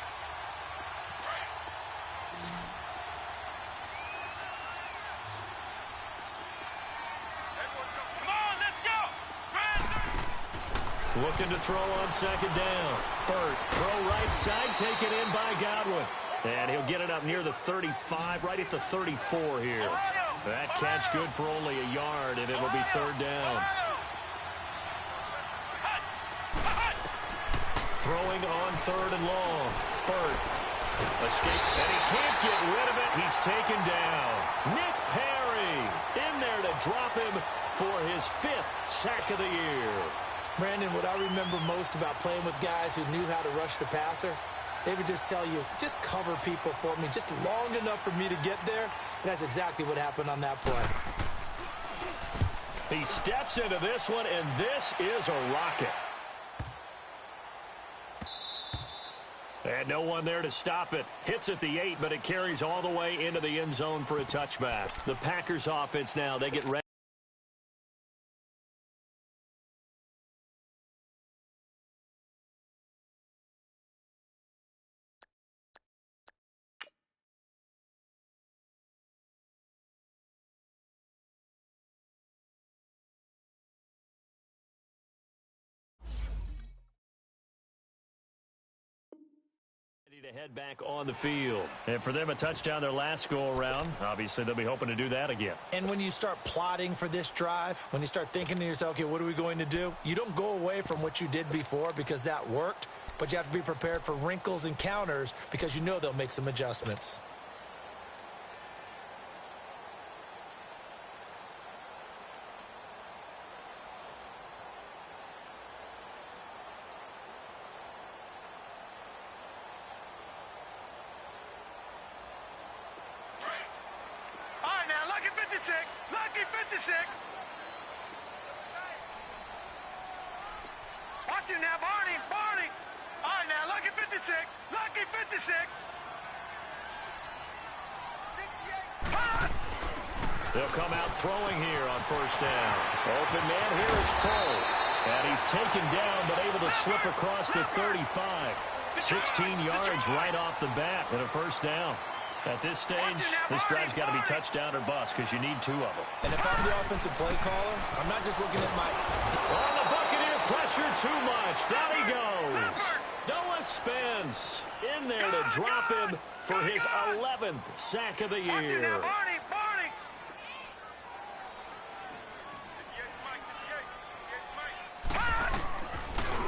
Looking to throw on second down. Burt, throw right side, taken in by Godwin. And he'll get it up near the 35, right at the 34 here. That catch good for only a yard, and it'll be third down. Throwing on third and long. Burt. Escape, and he can't get rid of it. He's taken down. Nick Perry in there to drop him for his 5th sack of the year. Brandon, what I remember most about playing with guys who knew how to rush the passer, they would just tell you, just cover people for me, just long enough for me to get there. And that's exactly what happened on that play. He steps into this one, and this is a rocket. And no one there to stop it. Hits at the 8, but it carries all the way into the end zone for a touchback. The Packers offense now, they get ready. To head back on the field. And for them, a touchdown their last go-around. Obviously, they'll be hoping to do that again. And when you start plotting for this drive, when you start thinking to yourself, okay, what are we going to do? You don't go away from what you did before because that worked, but you have to be prepared for wrinkles and counters because you know they'll make some adjustments. Lucky 56. Watch him now, Barney. All right, now, lucky 56. Lucky 56. They'll come out throwing here on first down. Open man here is Cole. And he's taken down, but able to slip across the 35. 16 yards right off the bat and a first down. At this stage, this drive's got to be touchdown or bust because you need 2 of them. And if I'm the offensive play caller, I'm not just looking at my... On the Buccaneer, pressure too much. Down he goes. Noah Spence in there to drop him for his 11th sack of the year.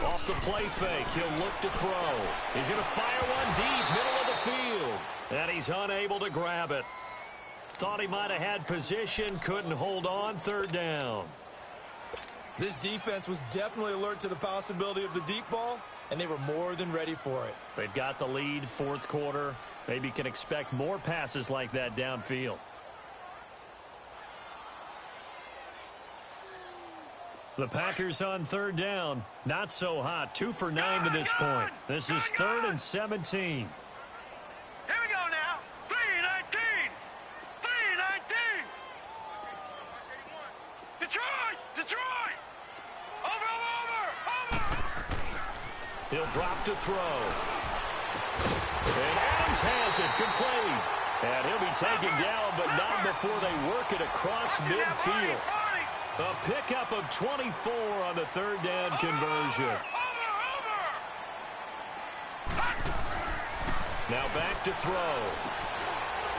Off the play fake, he'll look to throw. He's going to fire one deep, middle of the field. And he's unable to grab it. Thought he might have had position, couldn't hold on, third down. This defense was definitely alert to the possibility of the deep ball, and they were more than ready for it. They've got the lead, fourth quarter. Maybe can expect more passes like that downfield. The Packers on third down. Not so hot. 2 for 9 to this point. This is 3rd and 17. drop to throw. And Adams has it, complete. And he'll be taken down, but not before they work it across midfield. A pickup of 24 on the third down conversion. Now back to throw.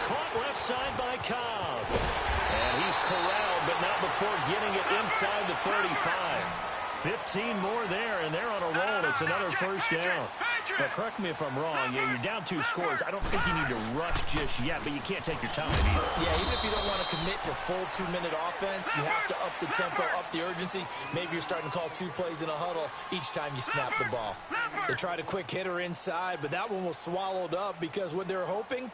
Caught left side by Cobb. And he's corralled, but not before getting it inside the 35. 15 more there, and they're on a roll. It's another first down. Now, correct me if I'm wrong. Yeah, you're down 2 scores. I don't think you need to rush just yet, but you can't take your time either. Yeah, even if you don't want to commit to full 2-minute offense, you have to up the tempo, up the urgency. Maybe you're starting to call 2 plays in a huddle each time you snap the ball. They tried a quick hitter inside, but that one was swallowed up because what they're hoping,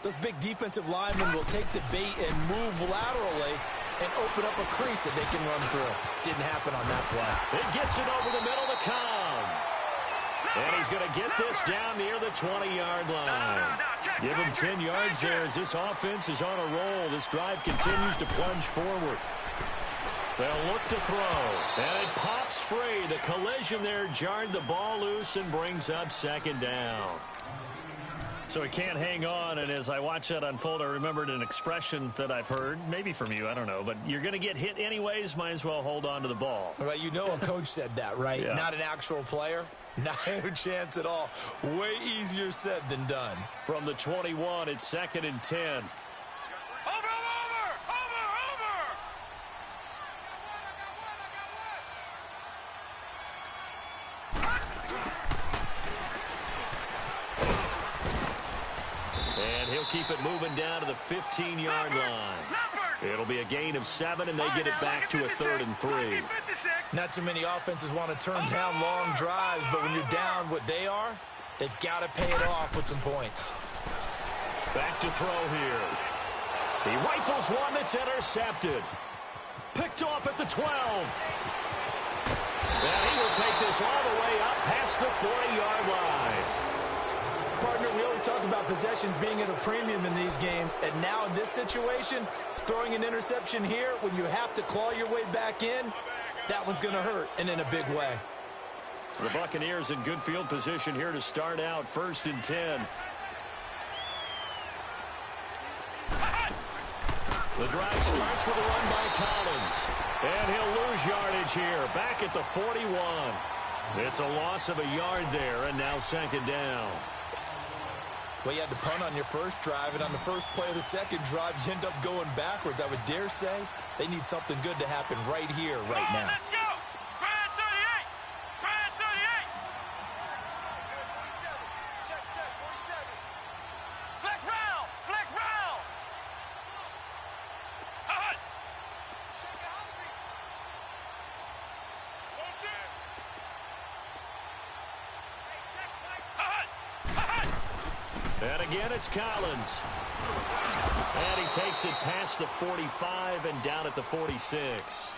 those big defensive linemen will take the bait and move laterally and open up a crease that they can run through. Didn't happen on that play. It gets it over the middle to Cobb. And he's going to get this down near the 20-yard line. Give him 10 yards there as this offense is on a roll. This drive continues to plunge forward. They'll look to throw. And it pops free. The collision there jarred the ball loose and brings up second down. So he can't hang on, and as I watch that unfold, I remembered an expression that I've heard, maybe from you, I don't know, but you're going to get hit anyways, might as well hold on to the ball. Right, you know a coach said that, right? Yeah. Not an actual player. No chance at all. Way easier said than done. From the 21, it's 2nd and 10. Keep it moving down to the 15-yard line. It'll be a gain of 7, and they get it back to a 3rd and 3. Not too many offenses want to turn down long drives, but when you're down what they are, they've got to pay it off with some points. Back to throw here. He rifles one that's intercepted. Picked off at the 12. And he will take this all the way up past the 40-yard line. Partner, we always talk about possessions being at a premium in these games, and now in this situation, throwing an interception here when you have to claw your way back in, that one's going to hurt, and in a big way. The Buccaneers in good field position here to start out 1st and 10. The drive starts with a run by Collins, and he'll lose yardage here, back at the 41. It's a loss of a yard there, and now 2nd down. Well, you had to punt on your first drive, and on the first play of the second drive, you end up going backwards. I would dare say they need something good to happen right here, right now. Let's go! Brad 38! Brad 38! Check, 47. Flex round! Flex round! Hut! Check it hungry! Motion! Hey, check, Mike! Hut! Hut! And again, it's Collins. And he takes it past the 45 and down at the 46.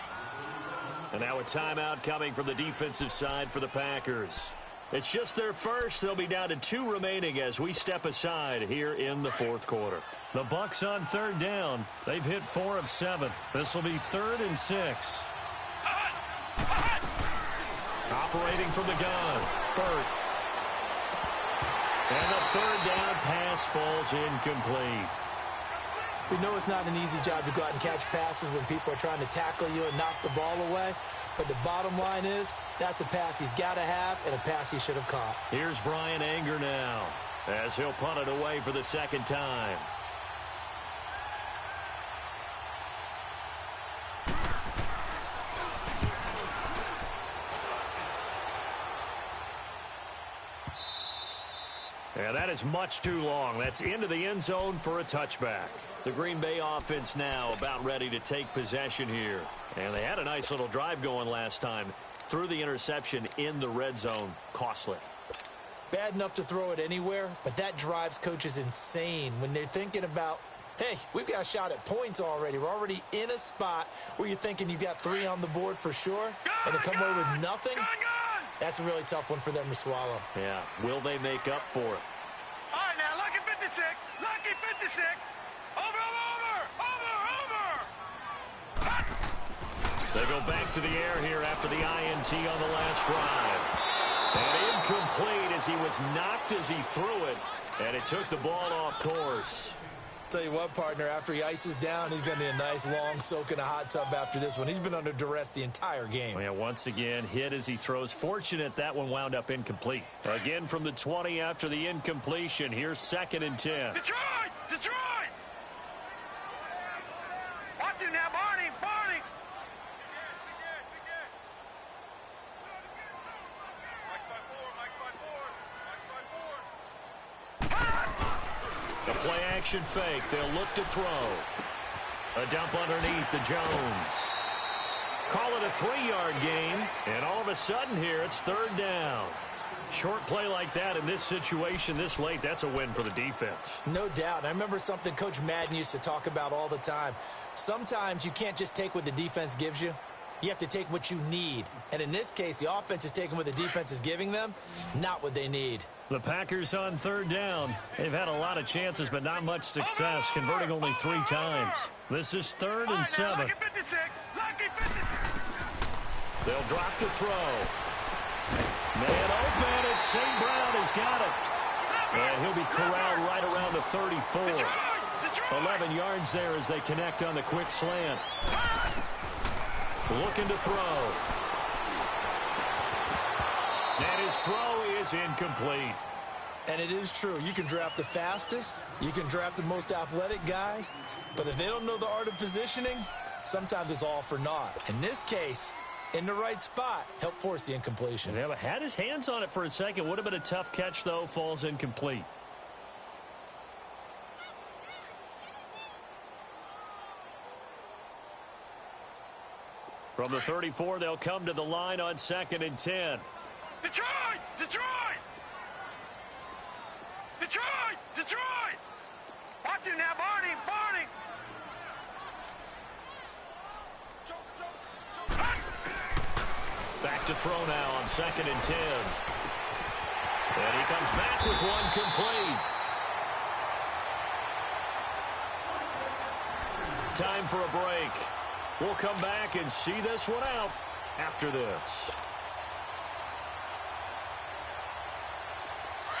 And now a timeout coming from the defensive side for the Packers. It's just their first. They'll be down to 2 remaining as we step aside here in the 4th quarter. The Bucs on 3rd down. They've hit 4 of 7. This will be 3rd and 6. Operating from the gun. Burt. And the 3rd down pass falls incomplete. We know it's not an easy job to go out and catch passes when people are trying to tackle you and knock the ball away. But the bottom line is, that's a pass he's got to have and a pass he should have caught. Here's Brian Anger now as he'll punt it away for the 2nd time. And that is much too long. That's into the end zone for a touchback. The Green Bay offense now about ready to take possession here. And they had a nice little drive going last time. Threw the interception in the red zone. Costly. Bad enough to throw it anywhere, but that drives coaches insane when they're thinking about, hey, we've got a shot at points already. We're already in a spot where you're thinking you've got 3 on the board for sure, and to come away with nothing, that's a really tough one for them to swallow. Yeah. Will they make up for it? All right, now, lucky 56. Lucky 56. Over. They go back to the air here after the INT on the last drive. And incomplete as he was knocked as he threw it, and it took the ball off course. Tell you what, partner, after he ices down, he's going to be a nice long soak in a hot tub after this one. He's been under duress the entire game. Yeah, once again, hit as he throws. Fortunate that one wound up incomplete. Again from the 20 after the incompletion. Here's 2nd and 10. Detroit! Detroit! Watch it now, Barney! Barney! The play-action fake. They'll look to throw. A dump underneath to Jones. Call it a 3-yard gain. And all of a sudden here, it's 3rd down. Short play like that in this situation this late, that's a win for the defense. No doubt. I remember something Coach Madden used to talk about all the time. Sometimes you can't just take what the defense gives you. You have to take what you need. And in this case, the offense is taking what the defense is giving them, not what they need. The Packers on 3rd down. They've had a lot of chances, but not much success, converting only 3 times. This is 3rd and 7. Lucky 56. Lucky 56. They'll drop the throw. Man open, it's St. Brown has got it. And he'll be corralled right around the 34. 11 yards there as they connect on the quick slant. Looking to throw. And his throw is incomplete. And it is true. You can draft the fastest. You can draft the most athletic guys. But if they don't know the art of positioning, sometimes it's all for naught. In this case, in the right spot, help force the incompletion. Yeah, but had his hands on it for a second. Would have been a tough catch, though. Falls incomplete. From the 34, they'll come to the line on 2nd and 10. Detroit! Detroit! Detroit! Detroit! Watch it now, Barney! Barney! Back to throw now on 2nd and 10. And he comes back with one complete. Time for a break. We'll come back and see this one out after this.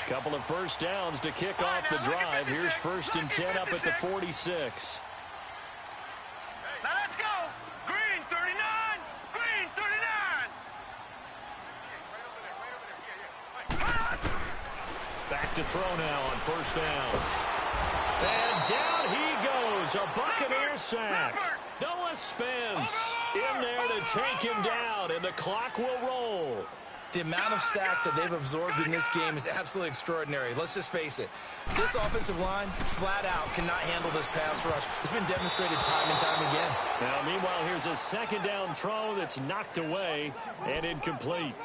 Couple of first downs to kick off the drive. Here's 1st and 10 up at the 46. Now let's go! Green 39! Green 39! Back to throw now on 1st down. And down he goes. A Buccaneer sack. Noah spins in there to take him down, and the clock will roll. The amount of sacks that they've absorbed in this game is absolutely extraordinary. Let's just face it. This offensive line, flat out, cannot handle this pass rush. It's been demonstrated time and time again. Now, meanwhile, here's a 2nd down throw that's knocked away and incomplete.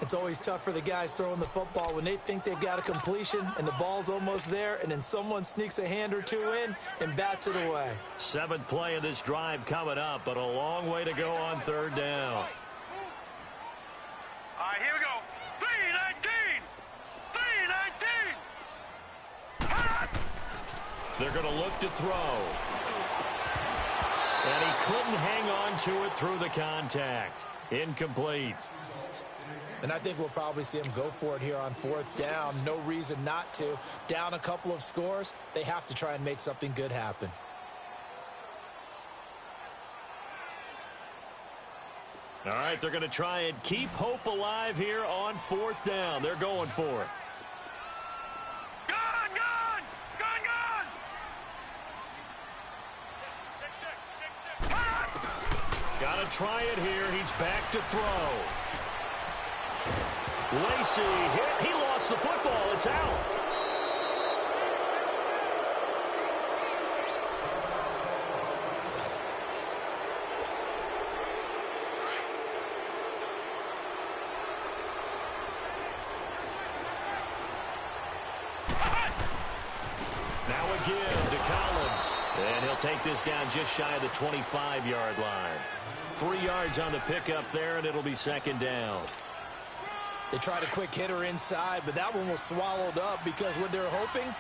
It's always tough for the guys throwing the football when they think they've got a completion and the ball's almost there, and then someone sneaks a hand or two in and bats it away. 7th play of this drive coming up, but a long way to go on 3rd down. All right, here we go. 3-19! 3-19! They're going to look to throw. And he couldn't hang on to it through the contact. Incomplete. And I think we'll probably see him go for it here on 4th down. No reason not to. Down a couple of scores, they have to try and make something good happen. All right, they're going to try and keep hope alive here on 4th down. They're going for it. Gone! Gone! Gone! Gone! Got to try it here. He's back to throw. Lacey hit. He lost the football. It's out. Now again to Collins. And he'll take this down just shy of the 25-yard line. 3 yards on the pickup there, and it'll be 2nd down. They tried a quick hitter inside, but that one was swallowed up because what they're hoping,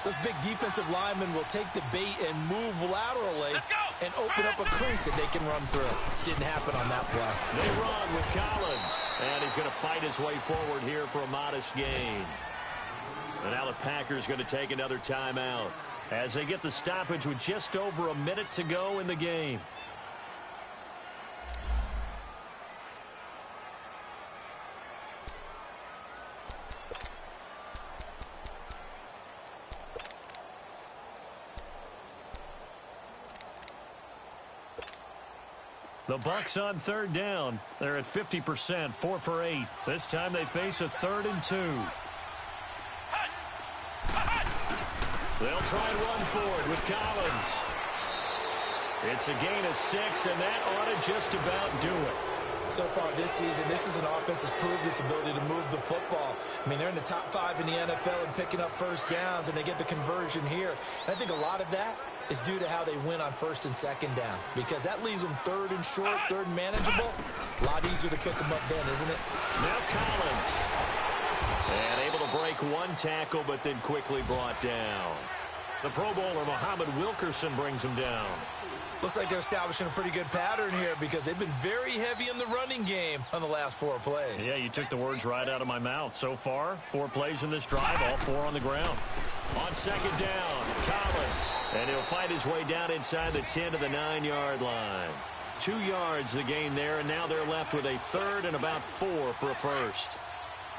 those big defensive linemen will take the bait and move laterally. Let's go! and open up a crease that they can run through. Didn't happen on that play. They run with Collins, and he's going to fight his way forward here for a modest gain. And now the Packers going to take another timeout as they get the stoppage with just over a minute to go in the game. The Bucs on third down. They're at 50%, 4 for 8. This time they face a 3rd and 2. They'll try and run forward with Collins. It's a gain of 6, and that ought to just about do it. So far this season, this is an offense that's proved its ability to move the football. I mean, they're in the top 5 in the NFL in picking up first downs, and they get the conversion here. And I think a lot of that is due to how they win on 1st and 2nd down, because that leaves them 3rd and short, 3rd and manageable. A lot easier to pick them up then, isn't it? Now Collins. And able to break one tackle, but then quickly brought down. The Pro Bowler, Muhammad Wilkerson, brings him down. Looks like they're establishing a pretty good pattern here because they've been very heavy in the running game on the last 4 plays. Yeah, you took the words right out of my mouth. So far, 4 plays in this drive, all 4 on the ground. On 2nd down, Collins. And he'll fight his way down inside the 10 to the 9-yard line. 2 yards the gain there, and now they're left with a 3rd and about 4 for a first.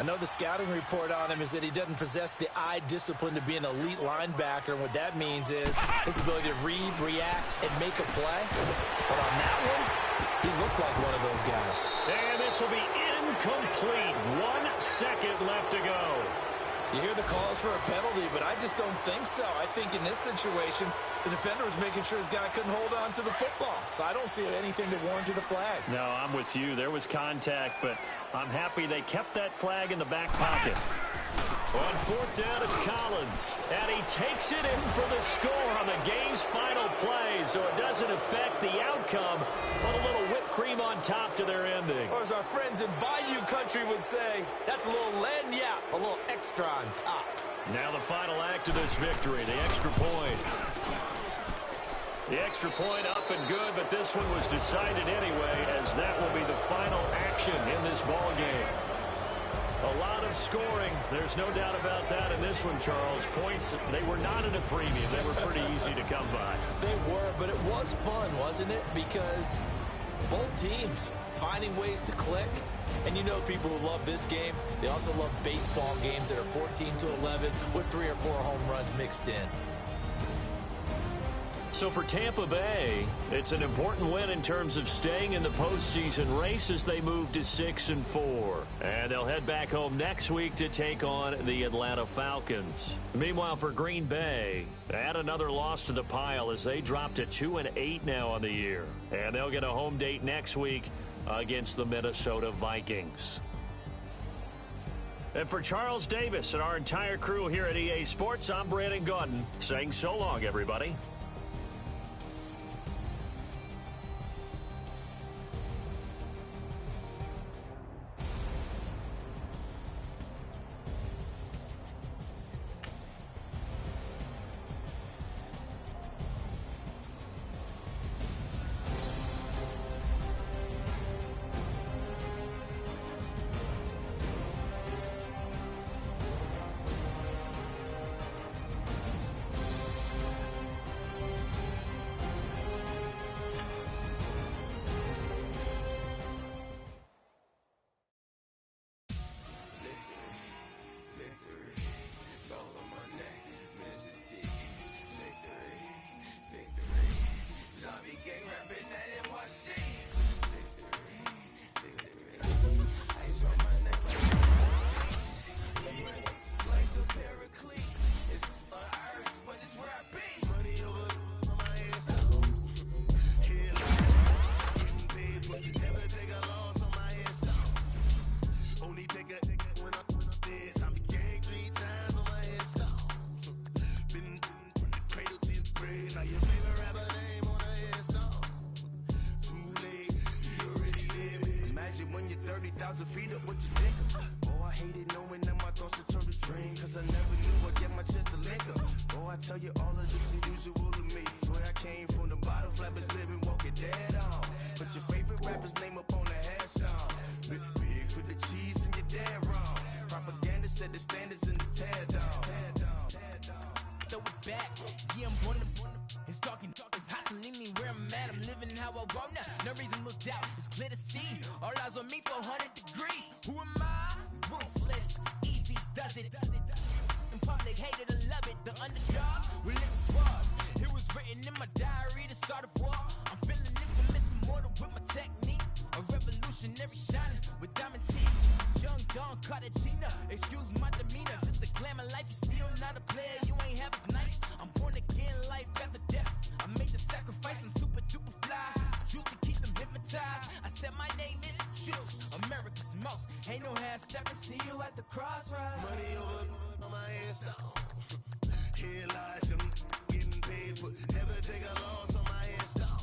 I know the scouting report on him is that he doesn't possess the eye discipline to be an elite linebacker, and what that means is his ability to read, react, and make a play. But on that one, he looked like one of those guys. And this will be incomplete. 1 second left to go. You hear the calls for a penalty, but I just don't think so. I think in this situation, the defender was making sure his guy couldn't hold on to the football. So I don't see anything that warranted the flag. No, I'm with you. There was contact, but I'm happy they kept that flag in the back pocket. On 4th down, it's Collins. And he takes it in for the score on the game's final play, so it doesn't affect the outcome. Put a little whipped cream on top to their ending. Or as our friends in Bayou Country would say, that's a little lagniappe, a little extra on top. Now the final act of this victory, the extra point. The extra point up and good, but this one was decided anyway, as that will be the final action in this ball game. A lot of scoring. There's no doubt about that in this one, Charles. Points, they were not at a premium. They were pretty easy to come by. They were, but it was fun, wasn't it? Because both teams finding ways to click. And you know people who love this game, they also love baseball games that are 14-11 with 3 or 4 home runs mixed in. So for Tampa Bay, it's an important win in terms of staying in the postseason race as they move to 6-4. And they'll head back home next week to take on the Atlanta Falcons. Meanwhile, for Green Bay, add another loss to the pile as they drop to 2-8 now on the year. And they'll get a home date next week against the Minnesota Vikings. And for Charles Davis and our entire crew here at EA Sports, I'm Brandon Gaudin saying so long, everybody. Tell you all of this is usual to me. Swear I came from the bottom, flap is Tear down. Throw it back. Yeah, I'm born to. It's dark, it's hot, so leave me where I'm at. I'm living how I want now. No reason to look doubt. It's clear to see. All eyes on me, 400 degrees. Who am I? Ruthless. Easy does it. In public, hated or love it. The underdogs will live swords. It was written in my diary, the start of war. I'm feeling infamous, immortal with my technique. A revolutionary shining with diamond teeth. Young Don Cartagena, excuse my demeanor. This the glamour life, you still not a player. You ain't half as nice. I'm born again, life after death. I made the sacrifice, I'm super duper fly. Juice to keep them hypnotized. I said my name is Juice, America's most. Ain't no half stepping, see you at the crossroads. Money over on my headstone. Here lies young, getting paid for. Never take a loss on my headstone.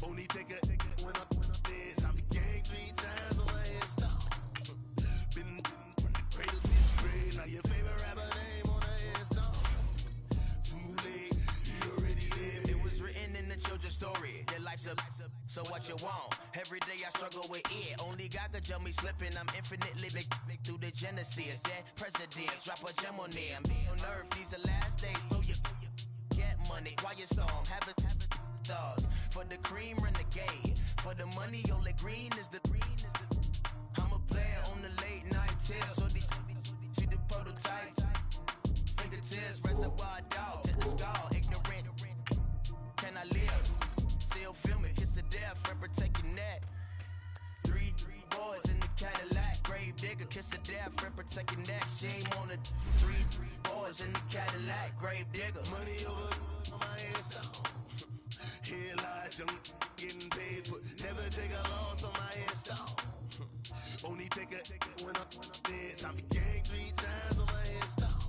Only take a when I'm dead. I'm gang 3 times on my headstone. Been from the cradle to the grave. Now your favorite rapper name on the headstone. Too late, you already lived. It was written in the children's story. Their life's a so what you want? Every day I struggle with it. Only God could jump me slipping. I'm infinitely big through the genesis. Dead presidents, drop a gem on them. On earth, these the last days. Throw your get money. Quiet storm, have it stars. For the cream, renegade. For the money, only green is the. I'm a player on the late night tips. So these see the prototype. Fingertips, reservoir dog to the skull. Ignorant. Can I live? Still feel me, kiss the death, forever take your neck. Three boys in the Cadillac, grave digger, kiss the death, forever take your neck. Shame on the three boys in the Cadillac, grave digger. Money over on my headstone. Here lies young, getting paid for. Never take a loss on my headstone. Only take a when I'm dead. I'm gang 3 times on my headstone.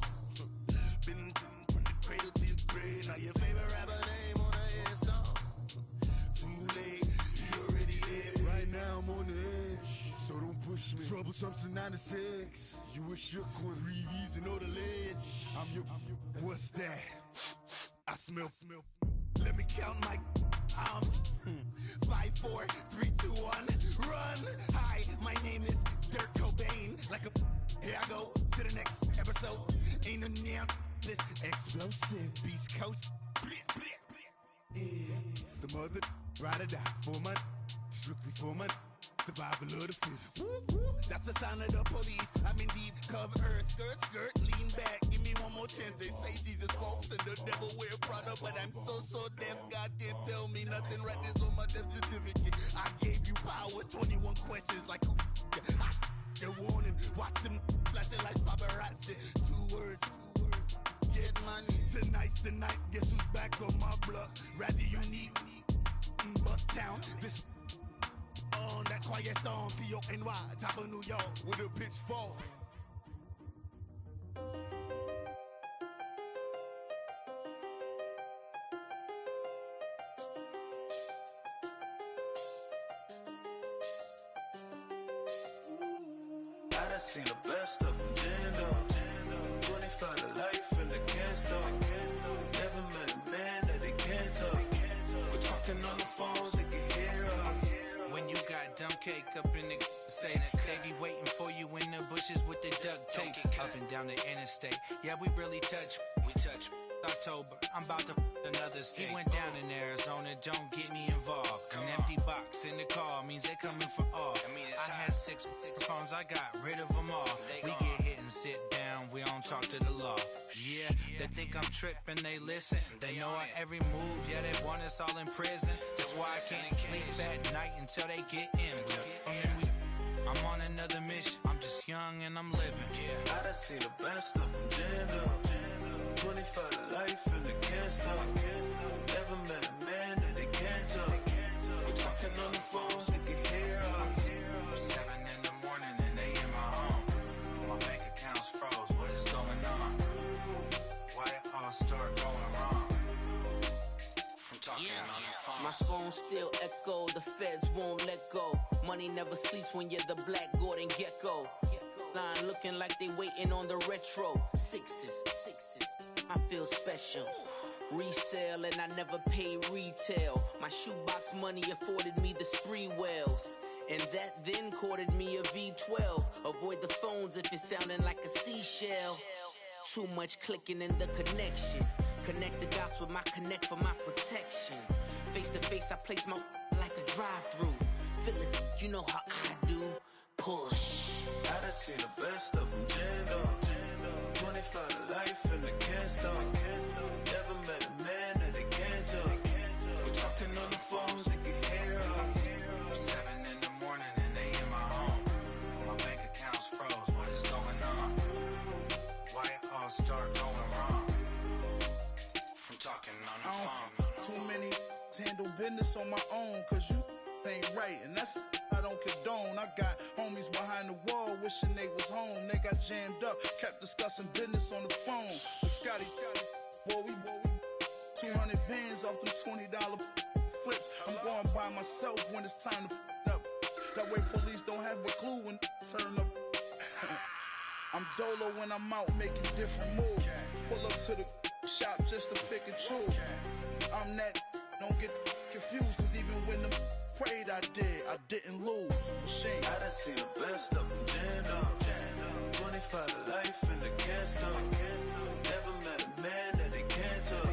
Been from the cradle to the grave. Now your favorite rapper name on the headstone. Too late, you already dead. Right now I'm on the edge, so don't push me. Troublesome since 96. You a shook one, Reeves and all the ledge. I'm your, what's that? I smell. Let me count my. 5, 4, 3, 2, 1, run. Hi, my name is Dirk Cobain. Like a. Here I go to the next episode. Ain't no damn this explosive Beast Coast. Yeah. The mother ride or die for money, strictly for money. Survival of the fittest. That's the sign of the police. I'm indeed cover earth, skirt, lean back. Give me one more chance. They say Jesus walks and the devil wear Prada, but I'm so deaf. God can't tell me nothing. Right this on my death certificate. I gave you power. 21 questions like who? They're warning. Watch them flashing like paparazzi. 2 words. Get money. Tonight's the night. Guess who's back on my block? Rather unique. Bucktown. This. On that quiet storm, T-O-N-Y, top of New York, with a pitchfork. I done seen the best of them, Jando. 25 to life in the can't stop. Never met a man that they can't talk. We're talking on the phones, they can hear us. When you got dumb cake up in the say that they be waiting for you in the bushes with the duct tape up and down the interstate. Yeah, we really touch. We touch. October, I'm about to another state. He went down in Arizona, don't get me involved. An empty box in the car means they coming for all. I had 6 phones, I got rid of them all. We get hit and sit down, we don't talk to the law. Yeah, they think I'm tripping, they listen. They know our every move, yeah, they want us all in prison. That's why I can't sleep at night until they get in. I'm on another mission, I'm just young and I'm living. I done seen the best of them, Jando. 25 to life and they can't stop. Never met a man that they can't talk. We're talking on the phones, they can hear us. 7 in the morning and they in my home. My bank account's froze, what is going on? Why it all start going wrong? From talking on the phone. My phone still echo, the feds won't let go. Money never sleeps when you're the Black Gordon Gecko. Line looking like they waiting on the retro. Sixes. I feel special. Resale and I never pay retail. My shoebox money afforded me the spree wells. And that then courted me a V12. Avoid the phones if it's sounding like a seashell. Too much clicking in the connection. Connect the dots with my connect for my protection. Face to face, I place my like a drive-through. Feeling, you know how I do. Push. I done seen the best of them jammed up. 25 to life and they can't stop. Never met a man that they can't talk. We're talking on the phones, they can hear us. 7 in the morning and they in my home. My bank account's froze, what is going on? Why it all start going wrong? From talking on the phone. Too many handle business on my own, cause you ain't right, and that's I don't condone. I got homies behind the wall wishing they was home. They got jammed up, kept discussing business on the phone. But Scotty, boy, we 200 bands off them $20 flips. I'm going by myself when it's time to up. That way police don't have a clue when turn up. I'm dolo when I'm out making different moves. Pull up to the shop just to pick and choose. I'm that, don't get confused, cause even when them prayed I didn't lose. Machine. I done seen the best of them jammed up. 25 to life and they can't stop. Never met a man that they can't talk.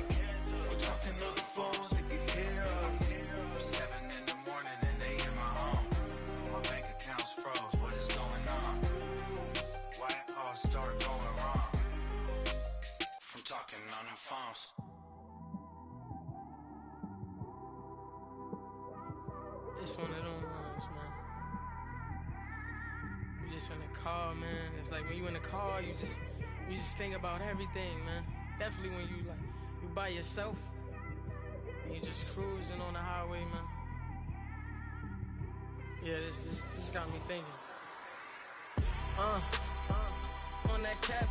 We're talking on the phones, they can hear us. 7 in the morning and they in my home. My bank account's froze, what is going on? Why it all start going wrong? From talking on the phones. It's one of them ones, man. You just in the car, man. It's like when you in the car, you just think about everything, man. Definitely when you by yourself and you just cruising on the highway, man. Yeah, this got me thinking. On that cap,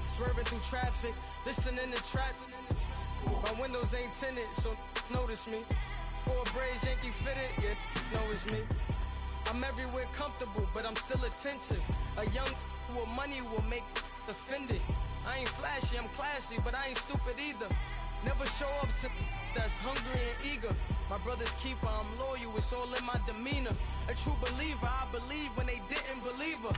swerving through traffic, listening to trap. My windows ain't tinted, so notice me. 4 braids, Yankee fitted, yeah, know it's me. I'm everywhere comfortable, but I'm still attentive. A young with money will make offended. I ain't flashy, I'm classy, but I ain't stupid either. Never show up to that's hungry and eager. My brother's keeper, I'm loyal, it's all in my demeanor. A true believer, I believe when they didn't believe her.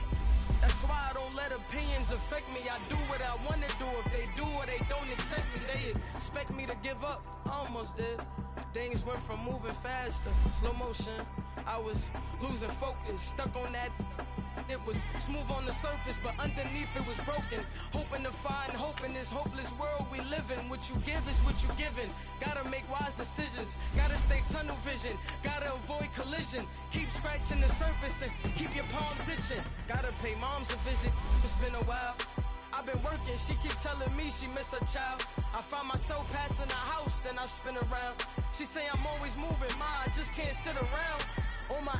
That's why I don't let opinions affect me. I do what I want to do. If they do or they don't accept me, they expect me to give up. I almost did. Things went from moving faster, slow motion. I was losing focus, stuck on that. It was smooth on the surface, but underneath it was broken. Hoping to find hope in this hopeless world we live in. What you give is what you given. Gotta make wise decisions. Gotta stay tunnel vision. Gotta avoid collision. Keep scratching the surface and keep your palms itching. Gotta pay moms a visit. It's been a while. I've been working, she keep telling me she miss her child. I find myself passing the house, then I spin around. She say I'm always moving, I just can't sit around. Oh my,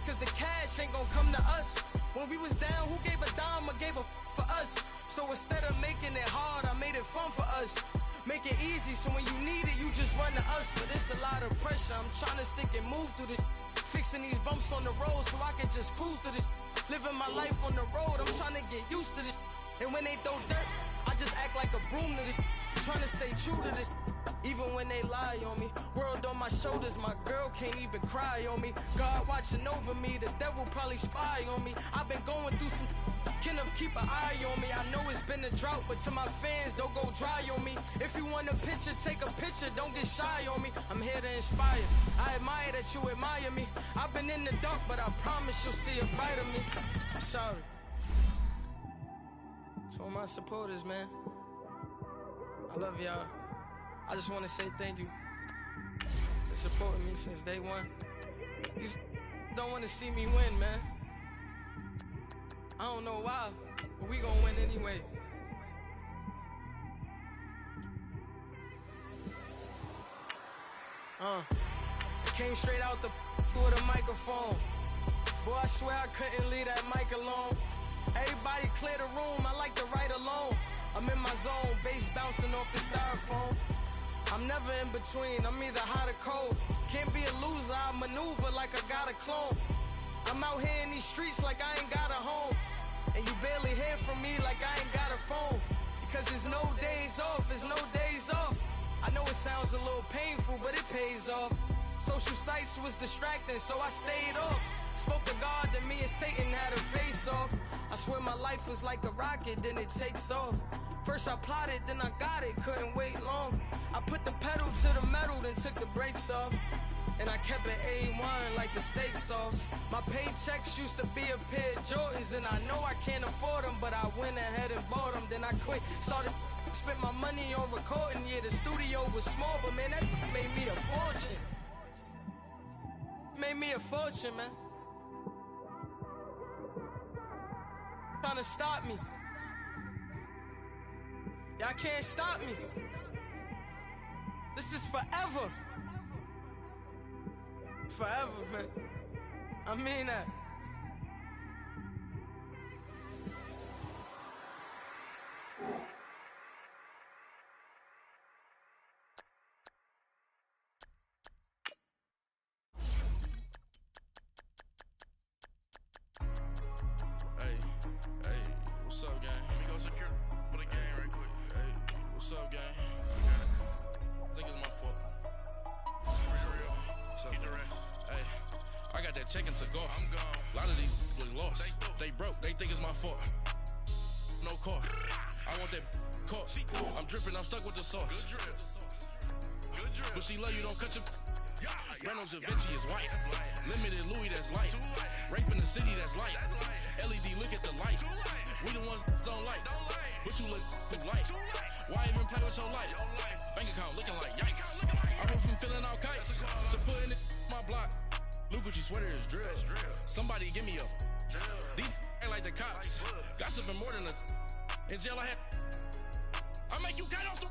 cause the cash ain't gonna come to us. When we was down, who gave a dime or gave a for us? So instead of making it hard, I made it fun for us. Make it easy, so when you need it, you just run to us. But it's a lot of pressure, I'm trying to stick and move through this. Fixing these bumps on the road so I can just cruise to this. Living my life on the road, I'm trying to get used to this. And when they throw dirt, I just act like a broom to this. Trying to stay true to this. Even when they lie on me. World on my shoulders, my girl can't even cry on me. God watching over me, the devil probably spy on me. I've been going through some Kenneth, keep an eye on me. I know it's been a drought, but to my fans, don't go dry on me. If you want a picture, take a picture, don't get shy on me. I'm here to inspire. I admire that you admire me. I've been in the dark, but I promise you'll see a brighter me. I'm sorry. To all my supporters, man, I love y'all. I just want to say thank you for supporting me since day one. You don't want to see me win, man. I don't know why, but we gonna win anyway. It came straight out the with a microphone. Boy, I swear I couldn't leave that mic alone. Everybody clear the room, I like to write alone. I'm in my zone, bass bouncing off the styrofoam. I'm never in between, I'm either hot or cold. Can't be a loser, I maneuver like I got a clone. I'm out here in these streets like I ain't got a home. And you barely hear from me like I ain't got a phone. Because there's no days off, there's no days off. I know it sounds a little painful, but it pays off. Social sites was distracting, so I stayed off. spoke to God, then me and Satan had a face off. I swear my life was like a rocket, then it takes off. First I plotted, then I got it, couldn't wait long. I put the pedal to the metal, then took the brakes off. And I kept it A1 like the steak sauce. My paychecks used to be a pair of Jordans, and I know I can't afford them, but I went ahead and bought them. Then I quit, started spent my money on recording. Yeah, the studio was small, but man, that made me a fortune. Made me a fortune, man. Trying to stop me. Y'all can't stop me. This is forever. Forever, man. I mean that. Hey, what's up, gang? Let me go secure for the gang right quick. Hey, what's up, gang? I think it's my fault. What's up, hey, I got that check-in to go. I'm gone. A lot of these look lost. They broke. They think it's my fault. No car. I want that caught. I'm dripping. I'm stuck with the sauce. Good drip. Good drip. But she love you. Don't cut your. Reynolds Da Vinci is white. Limited Louis, that's light. Rape in the city, that's light. LED, look at the light. We the ones don't like. But you look too light. Why even play with your life? Bank account looking like yikes. I went from feeling all kites to putting it in my block. Blue Gucci sweater is drill. Somebody give me a. These ain't like the cops. Gossiping more than a. In jail I had. I make you cut off the.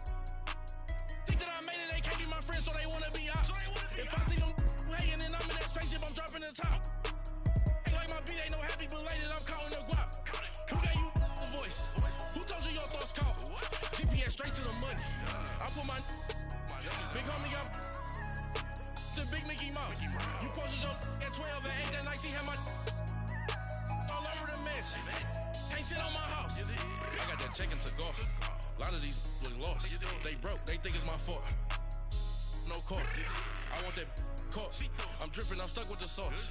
Think that I made it, they can't be my friends, so they wanna be ops. If I see them hating and I'm in that spaceship, I'm dropping the top. Ain't like my beat, ain't no happy belated, I'm counting the guap. Who gave you a voice? Who told you your thoughts count? GPS straight to the money. I put my big homie up the big Mickey Mouse. You posted your at 12 and 8 that night, she had my all over the mansion. Can't sit on my house. I got that check-in to go. A lot of these look lost. They broke, they think it's my fault. No car. I want that caught. I'm dripping, I'm stuck with the sauce.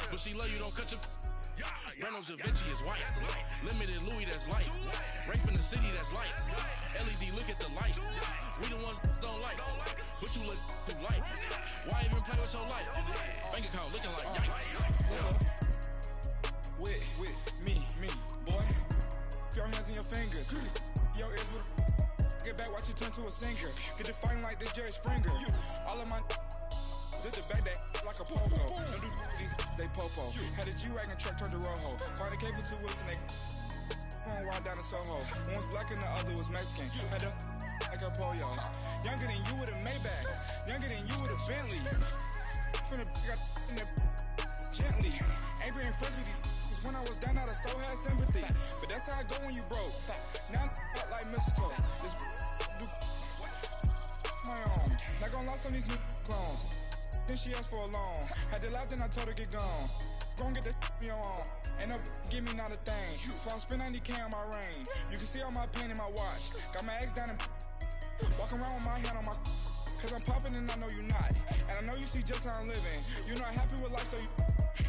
But she love you, don't cut your. Reynolds Da Vinci is white. Limited Louis, that's light. Rape in the city, that's light. LED, look at the light. We the ones don't like. But you look too light. Why even play with your life? Bank account looking like yikes. With me, boy. Your hands and your fingers. Your ears with get back, watch you turn to a singer. Get to fighting like this Jerry Springer. All of my zip the back that like a pogo. Don't do these, they popo. Had a G-Wagon truck turned to Rojo. Find a cable 2 wheels and they one ride down to Soho. One was black and the other was Mexican. Had a like a pollo. Younger than you with a Maybach. Younger than you with a Bentley. From the got in the gently. Ain't being friends with these. When I was down, I so had sympathy. But that's how I go when you broke. Now I'm out like mistletoe. This do my own. Not gonna lost on these new clones. Then she asked for a loan. Had to laugh, then I told her get gone. Gon' get that me on. Ain't no give me not a thing. So I spend 90K on my range. You can see all my pain in my watch. Got my ex down and walking around with my hand on my. Cause I'm popping and I know you not. And I know you see just how I'm living. You're not happy with life, so you.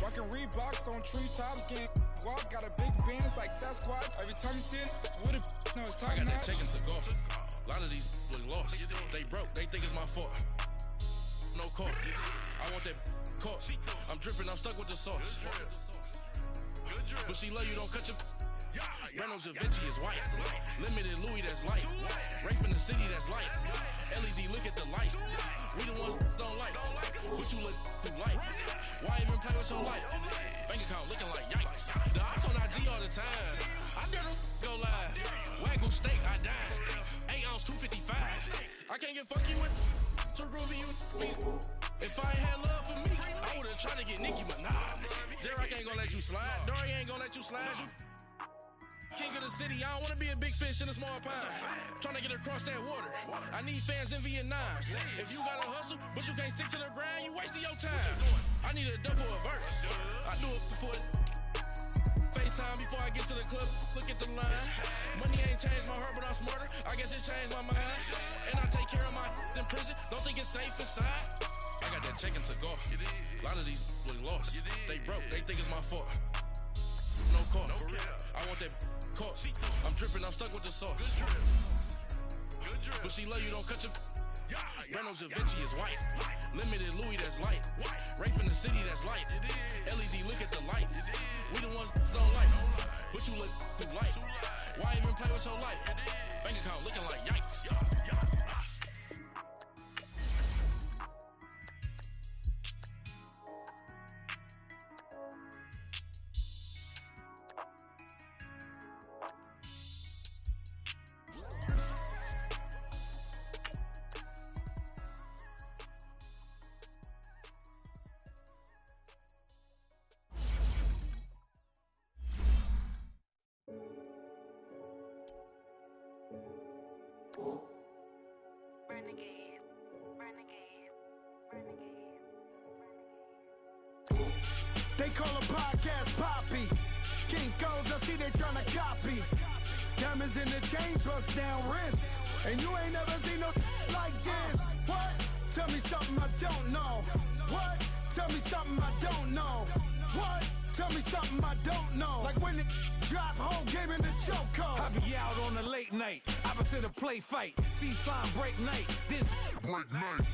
Rockin' Reeboks on treetops, getting walk, got a big Benz like Sasquatch. Every time you see it, with a no, it's top I got notch. that check-in to go. A lot of these look lost. They broke, they think it's my fault. No car. I want that caught. I'm dripping, I'm stuck with the sauce. But she love you, don't cut your. Reynolds Da Vinci is white. Limited Louis, that's light. Rape in the city, that's light. LED, look at the light. We the ones don't like. But you look too light. Why even play with your life? Bank account looking like yikes. The ops on IG all the time. I dare them go live. Wagyu steak, I died. 8 ounce, 255. I can't get funky with to groovy you. If I ain't had love for me, I would've tried to get Nicki Minaj. J-Rock ain't gonna let you slide. Dory ain't gonna let you slide. You king of the city, I don't wanna be a big fish in a small pond. Trying to get across that water. I need fans in Vietnam. If you gotta hustle, but you can't stick to the grind, you wasting your time. I need a dub for a verse. I do it before FaceTime before I get to the club. Look at the line. Money ain't changed my heart, but I'm smarter. I guess it changed my mind. And I take care of my in prison. Don't think it's safe inside. I I got that check-in to go. A lot of these look lost. They broke, they think it's my fault. No call, for real. I want that caught. I'm dripping, I'm stuck with the sauce. But she love you, don't cut your. Breno Da Vinci is white. Limited Louis, that's light. Rape in the city, that's light. LED, look at the lights. We the ones don't like. But you look too light. Why even play with your life? Bank account looking like yikes. They call a podcast Poppy. Kinkos, I see they tryna copy. Diamonds in the chains, bust down wrists. And you ain't never seen no like this. What? Tell me something I don't know. What? Tell me something I don't know. What? Tell me something I don't know. Like when it drop, whole game in the chokehold. I be out on a late night, opposite a play fight. See sign break night, this break night.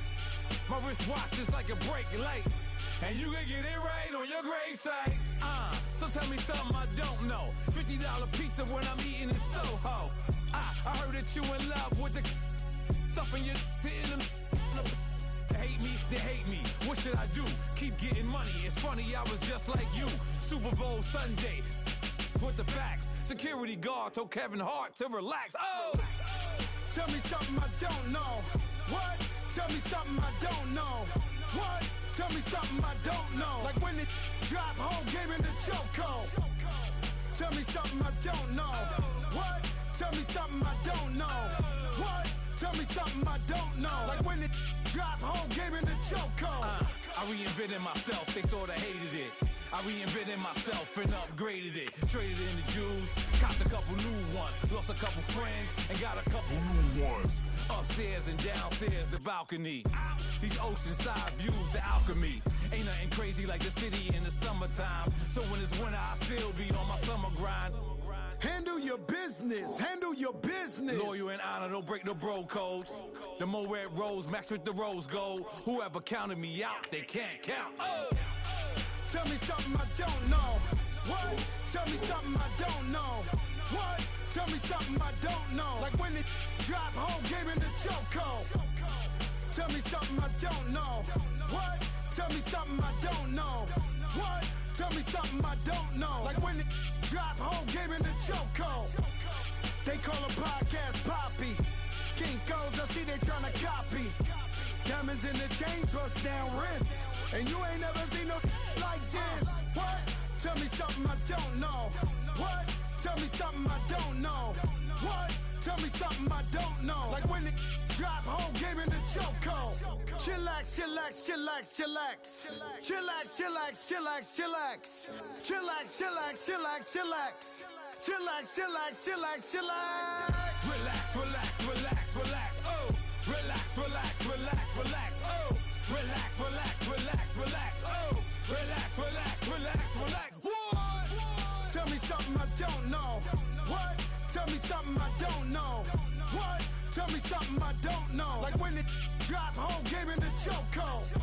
My wristwatch is like a break light. And you can get it right on your gravesite. So tell me something I don't know. $50 pizza when I'm eating in Soho. I heard that you in love with the stuff in your hitting them. They hate me, they hate me. What should I do? Keep getting money. It's funny, I was just like you. Super Bowl Sunday. With the facts. Security guard told Kevin Hart to relax. Oh! Tell me something I don't know. What? Tell me something I don't know. What? Tell me something I don't know. Like when it drop, whole game in the chokehold. Tell me something I don't know. What? Tell me something I don't know. What? Tell me something I don't know. Like when it drop, whole game in the chokehold. I reinvented myself, they sorta hated it. I reinvented myself and upgraded it. Traded in the Jews, copped a couple new ones. Lost a couple friends and got a couple new ones. Upstairs and downstairs, the balcony. These oceanside views, the alchemy. Ain't nothing crazy like the city in the summertime. So when it's winter, I still be on my summer grind. Handle your business, handle your business. Loyal and honor, don't break no bro codes. The more red rose, max with the rose gold. Whoever counted me out, they can't count. Oh! Tell me something I don't know. What? Tell me something I don't know. What? Tell me something I don't know. Like when it drop, whole game in the chokehold. Tell me something I don't know. What? Tell me something I don't know. What? Tell me something I don't know. Like when it drop, whole game in the chokehold. They call a podcast Poppy. Kinkos, I see they tryna copy. Diamonds in the chains, bust down wrists. And you ain't never seen no like this. What? Tell me something I don't know. What? Tell me something I don't know. What? Tell me something I don't know. Like when it drop, whole game in the chokehold. Chillax, chillax, chillax, chillax. Chillax, chillax, chillax, chillax. Chillax, chillax, chillax, chillax. Chillax, chillax, chillax, chillax. Relax, relax, relax, relax. Oh! Relax, relax, relax, relax. Oh! Relax, relax, relax, relax. Oh! Relax, relax, relax, relax. What? Tell me something I don't know. What? Tell me something I don't know. What? Tell me something I don't know. Like when it drop, whole game in the chokehold.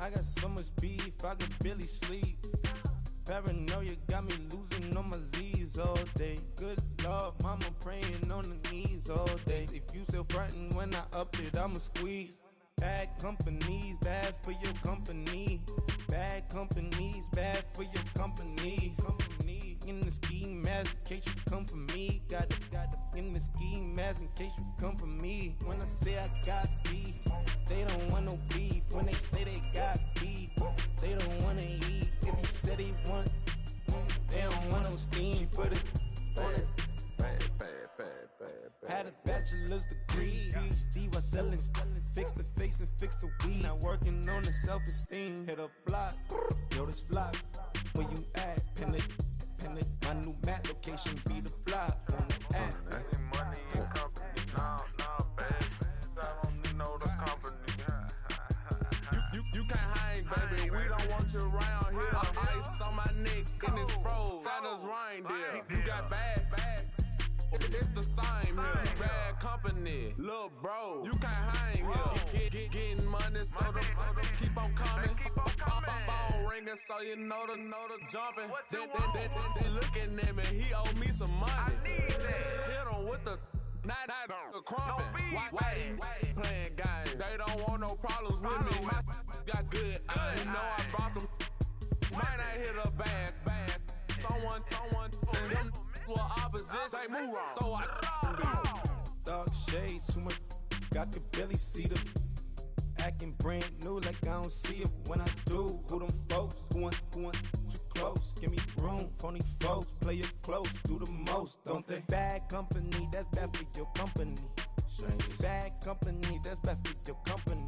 I got so much beef, I could barely sleep. Paranoia got me losing on my Z's all day. Good Lord, mama praying on the knees all day. If you still frontin' when I up it, I'ma squeeze. Bad companies, bad for your company. Bad companies, bad for your company. Company in the ski mask in case you come for me. Got it in the ski mask in case you come for me. When I say I got beef, they don't want no beef. When they say they got beef, they don't wanna eat. If you said they want, they don't want no steam. She put it skeletons. Fix the face and fix the weed. Not working on the self-esteem. Hit a block, yo, this flock. Where you at? Pin it. My new map location be the block on the app. Money and company, nah, baby. I don't need no the company. You can't hang, baby. We don't want you around here. Ice on my neck in this froze. Santa's reindeer. You got bad. It's the same here. Bad company, little bro. You can't hang here. Getting money, so the keep on coming. Phone ringing, so you know the jumping. They looking at me. He owe me some money. I need that. Hit him with the. Not the crumpin'. Whitey playing games. They don't want no problems with me. My got good aim. You know I brought them. Might not hit a bad. Someone send them for opposition. They move wrong. So I dark shades, too much. Got the belly see the acting brand new like I don't see it when I do. Who them folks? Who want too close? Give me room, phony folks. Play it close, do the most, don't they? Bad company, that's bad for your company. Bad company, that's bad for your company.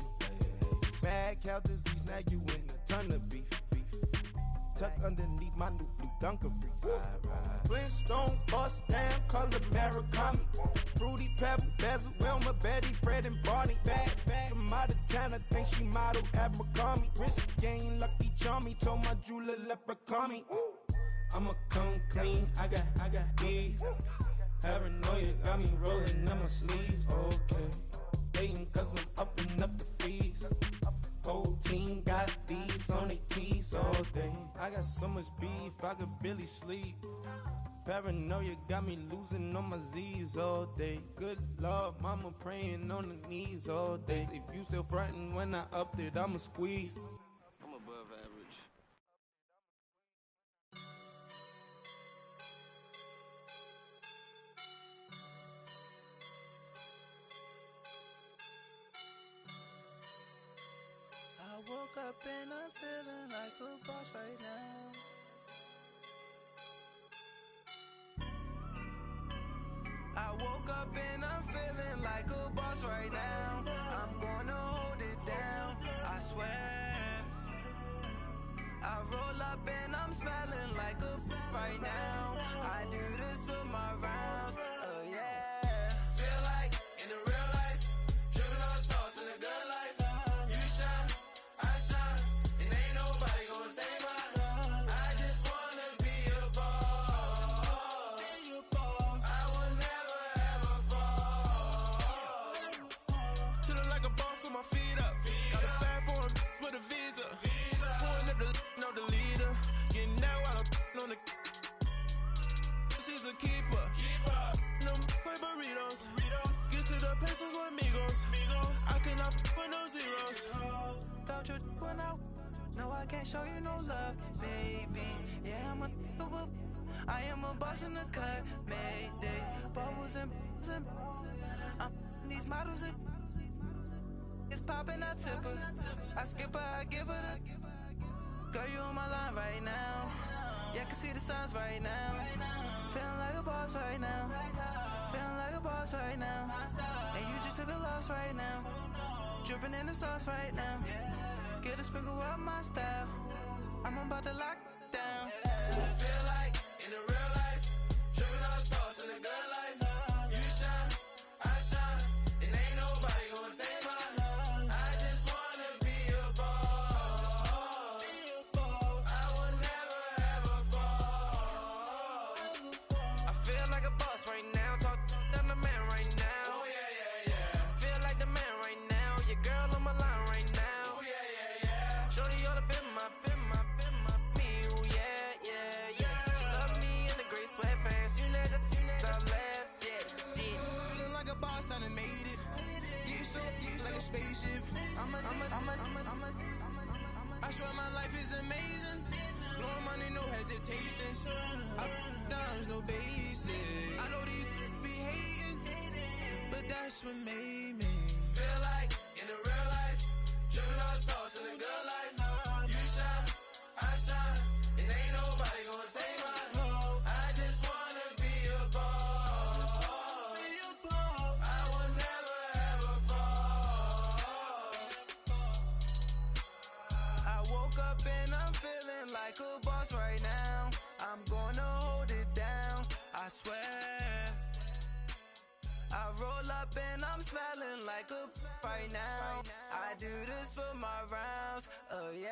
Bad cow disease, now you in a ton of beef. Tuck underneath my new blue Dunkaroos. Flintstone, bust down, color Murakami. Fruity Pebble, Bezel, Wilma, Betty, Fred, and Barney. Bad from out of town, I think she modeled Abercrombie. Wrist game, lucky charmy, told my jeweler leprechaun. I'ma come clean, I got beef. Paranoia got me rolling on my sleeves. Okay, hating cause I'm upping up the fees. Whole team got these on their tees all day. I got so much beef, I could barely sleep. Paranoia got me losing on my Z's all day. Good Lord, mama praying on the knees all day. If you still frontin' when I upped it, I'ma squeeze. I'm above average. I woke up and I'm feeling like a boss right now. I woke up and I'm feeling like a boss right now. I'm gonna hold it down, I swear. I roll up and I'm smelling like a right now. I do this for my rounds, oh yeah. Feel like in the real life, dripping on sauce in the good life. You shine, I shine, and ain't nobody gonna take mine. I just wanna be a boss. I will never ever fall. chillin' like a boss with my feet up. Got a bag for him with a visa. Pulling up the know the leader. Getting that while I'm on the. She's a keeper. No play burritos. Get to the pesos with amigos. I cannot with no zeros. Don't you when no, I can't show you no love, baby. Yeah, I am a boss in the cut, Mayday. Bubbles and these models it's popping, I tip her. I skip her, I give her the. Girl, you on my line right now. Yeah, I can see the signs right now. Feeling like a boss right now. Feeling like a boss right now. And you just took a loss right now. Dripping in the sauce right now. Get a sprinkle of my style. I'm about to lock down. Feel like in the real life, dripping on sauce in the good life. You shine, I shine, and ain't nobody gonna take mine. I just wanna be a boss. I will never ever fall. I feel like a boss right now. Talk to the man right now. Oh yeah. Feel like the man right now. Your girl on my line right now. Oh yeah. Shorty oughta been my me. Oh yeah. She love me in the gray sweatpants. You never left. Yeah. Feeling like a boss, I done made it. Get so like a spaceship. I swear my life is amazing. Blowing money, no hesitation. I down, no basic. I know these be hating, but that's what made me feel like in the real life, dripping on sauce in the good life. You shine, I shine, and ain't nobody gonna take mine. I just wanna be a boss. I will never ever fall. like a boss right now. I'm gonna hold it down, I swear. I roll up and I'm smelling like a right now. I do this for my rounds, oh yeah.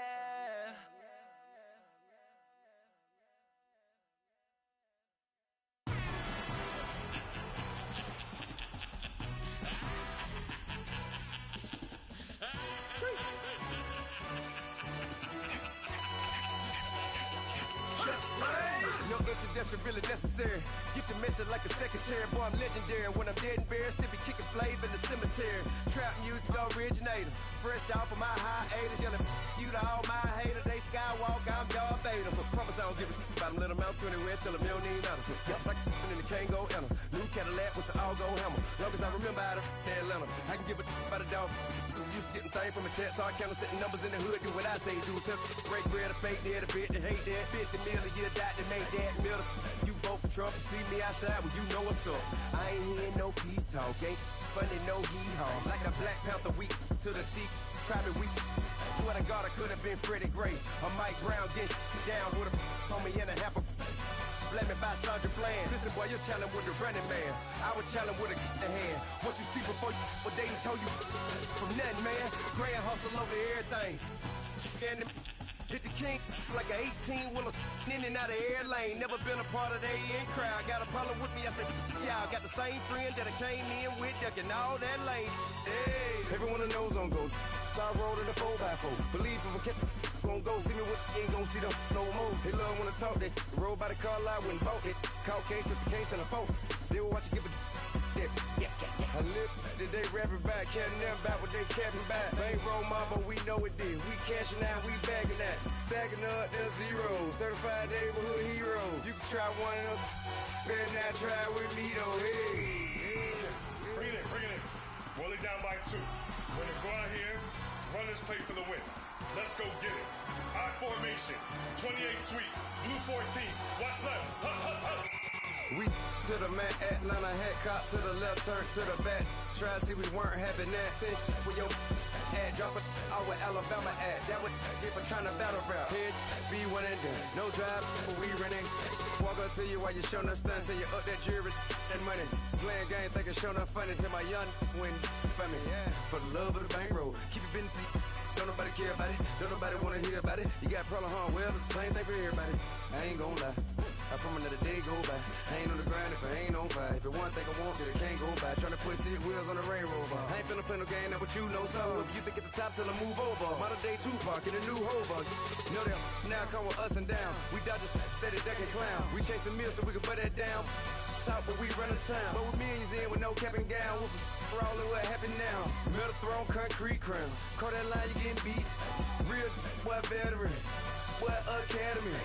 No introduction really necessary. Get the message like a secretary. Boy, I'm legendary. When I'm dead and buried, still be kicking flavor in the cemetery. Trap music originator. Fresh off of my hiatus. Yelling you to all my haters. They skywalk, I'm Darth Vader. But promise I don't give a about them. Let them out to anywhere. Tell them you don't need nothing. Got like and the can't go enter. New Cadillac with an all-go hammer. Long as I remember out of Atlanta. I can give a about a dog. Cause I'm used to getting things from a text. So I count setting numbers in the hood. Do what I say do. Tell break bread, a fake dead, a bit, to hate that. 50 million a year, die to make that middle. You vote for Trump, you see me outside, well you know what's up. I ain't hearing no peace talk, ain't funny, no hee-haw. Like the Black Panther week to the T, try me weak. Swear to God I could have been Freddie Gray. Or Mike Brown getting down with a on me and a half a blame me by Sandra Bland. Listen boy, you're challenging with the running man. I was challenging with a hand. What you see before you, what they told you from nothing, man. Grand hustle over everything. And hit the king like an 18-wheeler in and out of air lane. Never been a part of the in crowd. Got a problem with me, I said, y'all got the same friend that I came in with, ducking all that lane. Hey, everyone knows on go. I rolled in a 4x4. Believe if I kept gon' go see me with ain't gon' see them no more. They love when I talk that. Roll by the car lot when bought it. Call case with the case and a phone. They will watch you give a that. I live that they rapping back, caring them about what they capping back. Bankroll mama, we know it did. We cashing out, we bagging that. Stacking up, there's zero. Certified neighborhood hero. You can try one of those. Better not try with me though. Hey. Bring it in. Roll it down by 2. We're gonna go out here, run this play for the win. Let's go get it. I formation, 28 sweeps, blue 14. Watch left. Hup, hup, hup. We to the man, Atlanta head cop to the left, turn to the back. Try to see we weren't having that. Sit with your ad, drop it out with Alabama ad. That would if I'm trying to battle rap. Head, be one and done. No drive, but we running. Walk up to you while you showing us stunts till you up that jewelry and money. Playing game, thinking showing up funny till my young win for me. Yeah. For the love of the bankroll, keep it busy. Don't nobody care about it. Don't nobody wanna hear about it. You got problem, huh? Well, it's the same thing for everybody. I ain't gonna lie. I promise that a day go by. I ain't on the grind if I ain't on fire. If it one thing I want, then it can't go by. Trying to put 6 wheels on the Range Rover. I ain't finna play no game, that what you know. So if you think at the top till I move over. Modern day Tupac in a new hover. Know that now come with us and down. We dodge a steady duck and clown. We chasing meals so we can butt that down. Top, but we run the town. But with millions in with no cap and gown. We're all in what happened now. Metal throne, concrete crown. Call that line, you getting beat. Real, what veteran. What academy.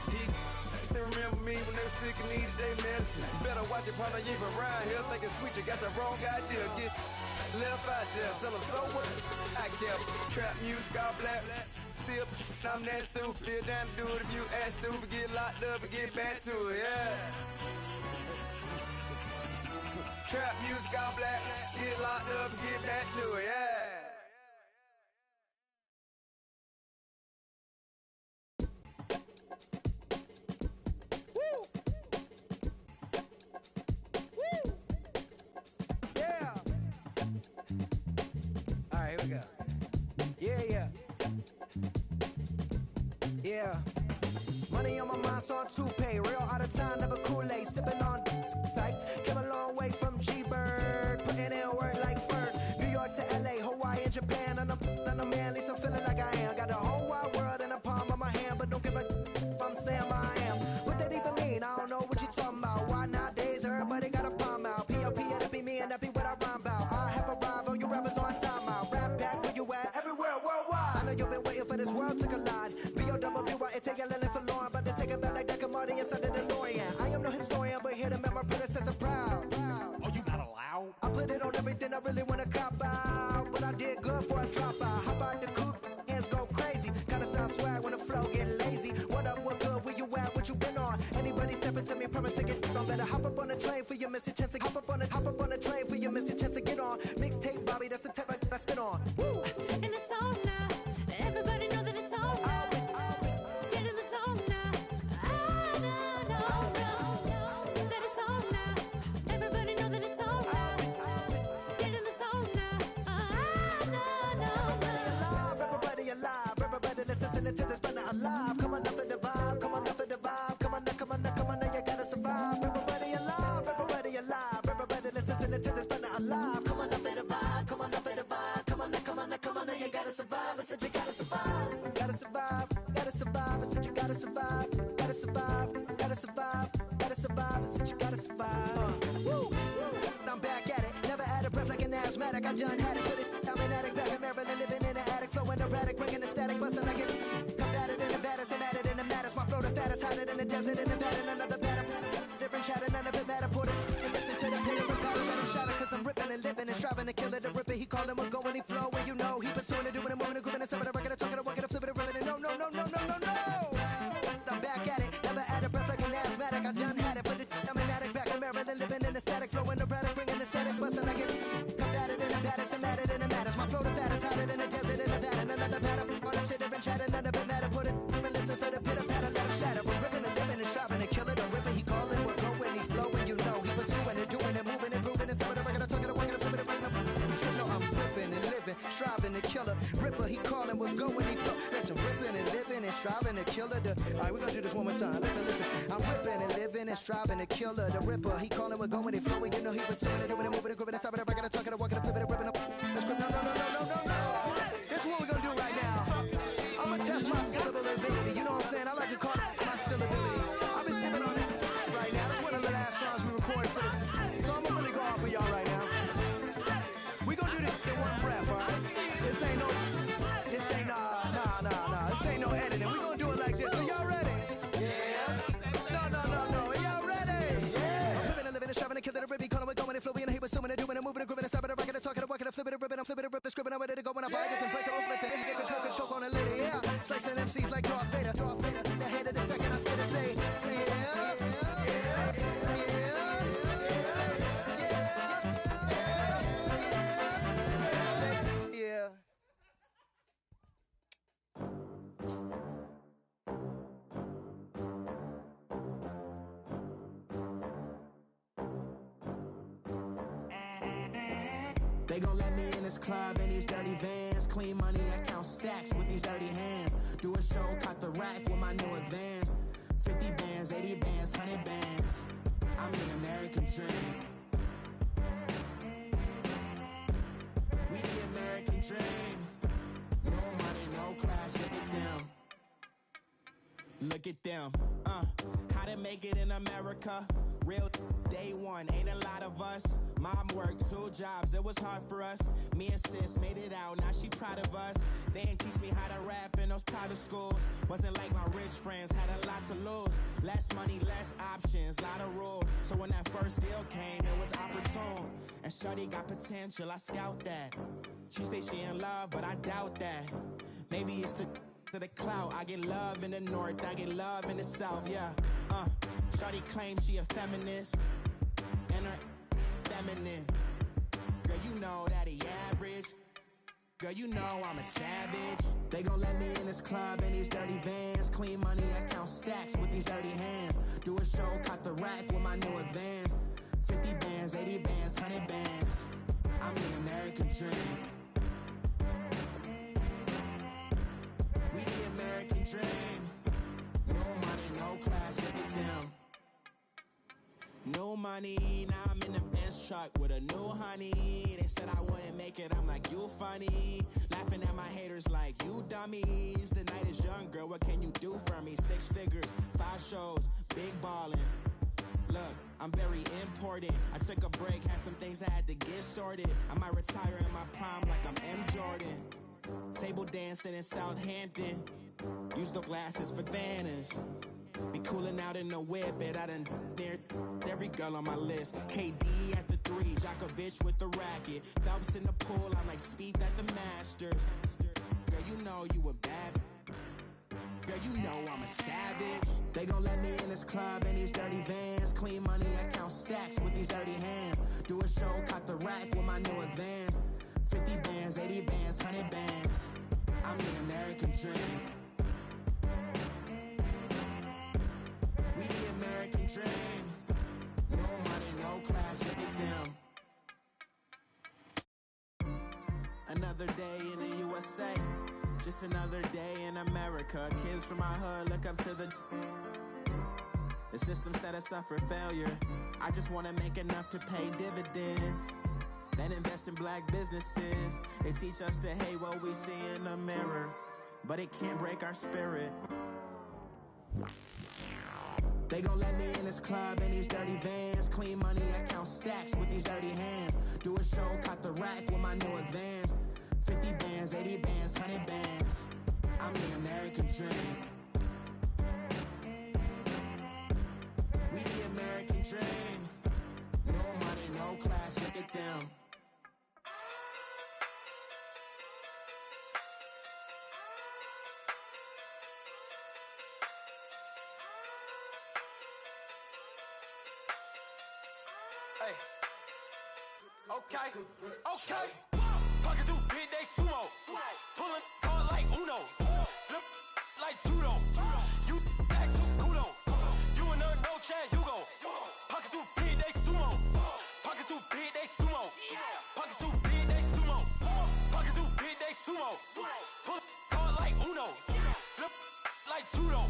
Still remember me when they were sick and needed their medicine. Better watch it, partner, you ain't around here thinking sweet, you got the wrong idea. Get left out there, tell them so what? I kept trap music all black. Still, I'm that stupid. Still down to do it if you ask stupid. Get locked up and get back to it, yeah. Trap music all black. Get locked up and get back to it, yeah. Yeah. Money on my mind, so on toupee. Real out of time, never Kool-Aid. Sipping on sight. Came a long way from G-Berg. Putting in work like Ferg. New York to LA, Hawaii and Japan. And I'm man, at least I'm feeling like I am. Got the whole wide world in the palm of my hand. But don't give a I'm saying I am. What that even mean? I don't know what you talking about. Why nowadays everybody got a palm out? P.O.P. that be me and that be what I rhyme about. I have arrived on your rappers on time out. Rap back where you at? Everywhere, worldwide. I know you've been waiting for this world to collide. B-O-W-Y-N-T-L-L for Lauren. But to take it back like that commodity inside the DeLorean. I am no historian, but here to make my predecessor proud. Oh, you not allowed? I put it on everything I really want to cop out. But I did good for a drop out. Hop out the coupe, hands go crazy. Gotta sound swag when the flow get lazy. What up, what good, where you at, what you been on? Anybody stepping to me, promise to get on. Better hop up on the train for your missing chance to hop up on the train for your missing chance to get on. Mixtape, Bobby, that's the type I spin on. Woo! In the zone now, everybody know that it's on now. Get in the zone now. listen to this fun alive. Come on up for the vibe, come on up for the vibe. Come on now, come on now, come on now, you gotta survive. Everybody alive, everybody alive. Everybody listen to this fun alive. Come on up for the vibe, come on up for the vibe. Come on now, come on now, come on now, you gotta survive. I said you gotta survive, gotta survive, gotta survive. I said you gotta survive, gotta survive, gotta survive, gotta survive. I said you gotta survive. Woo, I'm back at it, never out of breath like an asthmatic. I done had it, put it. I'm an addict back in Maryland, living in an attic, flowing erratic, bringing the static, busting like it. Combated in the baddest, and added in the maddest. My flow the fattest, hotter than the desert in Nevada. Another batter, different chatter, none of it matter. Put it and listen to the pitter and patter, let him shatter. Cause I'm ripping and living and striving to kill it. The ripper, he callin', we're going, he flowing. You know, he pursuing it, doing it, moving it, grooving it, some of the record, I'm talking, I'm working, I'm flipping it, ripping it. No, no, no, no, no, no, no. I'm back at it, never out of breath like an asthmatic. I done had it, put it. I'm an addict back in Maryland, living in the static, flowing erratic, bringing the static, busting like it. Combated in the baddest, and added in the maddest. My flow the fattest, hotter than the desert in Nevada. Another batter, on the chitter and chatter, none of it matter. Put it and listen for the pitter patter, let him shatter. We're ripping and living and striving to kill it. The ripper, he calling, we're going, he flowing. You know, he pursuing it, doing it, moving it, grooving it. Some of the record, I'm talking, I'm working, I'm flipping it, bringing up. You know, I'm ripping and living, striving to kill it. Ripper, he calling, we're going, he flow. Listen, ripping and living and striving to kill it. Alright, we're gonna do this one more time. Listen, listen. I'm ripping and living and striving to kill it. The ripper, he calling, we're going, he flowing. You know, he pursuing it, doing it, moving it, grooving it. Some of the record, I'm talking, I'm working, I'm flipping it, ripping up. Let's grip, no, no, no, no, no, no, no. This is what we're gonna do right now. I'm gonna test my syllable ability. You know what I'm saying? I like to call it my syllability. I've been sipping on this right now. This is one of the last songs we recorded for this. So I'm gonna really go off for y'all right now. We gonna do this in one breath, alright? This ain't no editing. We gonna do it like this. So y'all ready? Yeah. No. Y'all ready? Yeah. I'm living and living and striving to kill it. A ribby calling, we're going and flowing and he was assuming and doing and moving and grooving and stopping and rocking and talking and walking and flipping and ripping. I'm flipping and ripping, scribbling. I'm ready to go when I buy it. Can break it open, then you get control, can choke on a lady. Yeah. Slicing MCs like Darth Vader. The head of the second, I spit and say, yeah. They gon' let me in this club in these dirty vans. Clean money, I count stacks with these dirty hands. Do a show, caught the rack with my new advance. 50 bands, 80 bands, 100 bands. I'm the American dream. We the American dream. No money, no class, look at them. Look at them, how to make it in America. Real day one, ain't a lot of us. Mom worked 2 jobs, it was hard for us. Me and sis made it out, now she proud of us. They didn't teach me how to rap in those private schools. Wasn't like my rich friends, had a lot to lose. Less money, less options, lot of rules. So when that first deal came, it was opportune. And shorty got potential, I scout that. She say she in love, but I doubt that. Maybe it's the clout. I get love in the north, I get love in the south, yeah. Shorty claims she a feminist, and her feminine. Girl, you know that he average. Girl, you know I'm a savage. They gon' let me in this club in these dirty vans. Clean money, I count stacks with these dirty hands. Do a show, caught the rack with my new advance. 50 bands, 80 bands, 100 bands. I'm the American dream. We the American dream. No money, no class, look at them. No money, now I'm in the Benz truck with a new honey. They said I wouldn't make it, I'm like, you funny. Laughing at my haters like, you dummies. The night is young, girl, what can you do for me? 6 figures, 5 shows, big ballin'. Look, I'm very important. I took a break, had some things I had to get sorted. I might retire in my prime like I'm M. Jordan. Table dancing in Southampton. Use the glasses for Vannas. Be cooling out in the whip, but I done dared every girl on my list. KD at the 3, Djokovic with the racket. Phelps in the pool, I'm like Speed at the Masters. Girl, you know you a bad. Girl, you know I'm a savage. They gon' let me in this club in these dirty vans. Clean money, I count stacks with these dirty hands. Do a show, caught the rack with my new advance. 50 bands, 80 bands, 100 bands. I'm the American dream. We the American dream. No money, no class, look at them. Another day in the USA. Just another day in America. Kids from my hood look up to the system set us up for failure. I just want to make enough to pay dividends, then invest in black businesses. They teach us to hate what we see in the mirror, but it can't break our spirit. They gon' let me in this club in these dirty vans. Clean money, I count stacks with these dirty hands. Do a show, caught the rack with my new advance. 50 bands, 80 bands, 100 bands. I'm the American dream. We the American dream. No money, no class, look at them. Hey. Okay. Pocket through big day sumo. Pulling card like Uno. Flip like judo. You back to kudo. You and her no Chad Hugo. Pocket through big day sumo. Pocket through big day sumo. Pocket through big day sumo. Pocket through big day sumo. Pull card like Uno. Flip like judo.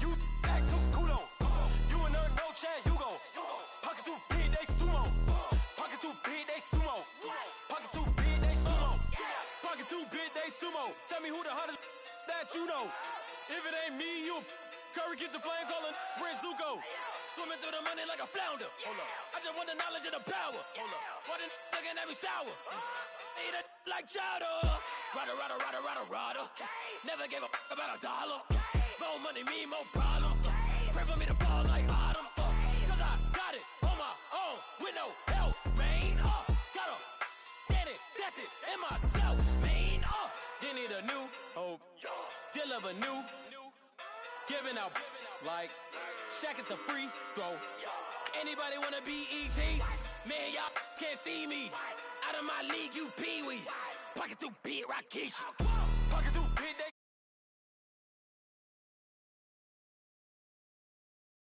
You back to kudo. You and her no Chad Hugo. Pocket through big day sumo. Pocket through big day sumo. Pocket through big day sumo. Pocket through big day sumo. Tell me who the hottest that you know. If it ain't me, you Curry get the flame calling Prince Zuko. Swimming through the money like a flounder. Hold up. I just want the knowledge and the power. Hold up. Why the looking at me sour? Eat it like chowder. Rada. Never gave a about $1. More money mean more problems. Pray for me to fall like autumn. Cause I got it on my own with no help, man. Gotta get it, that's it, in myself, man. They need a new hope, deliver new, giving out like Shaq at the free throw. Anybody wanna be E.T.? Man, y'all can't see me. Out of my league, you pee-wee. Pocket through beat Rakishi.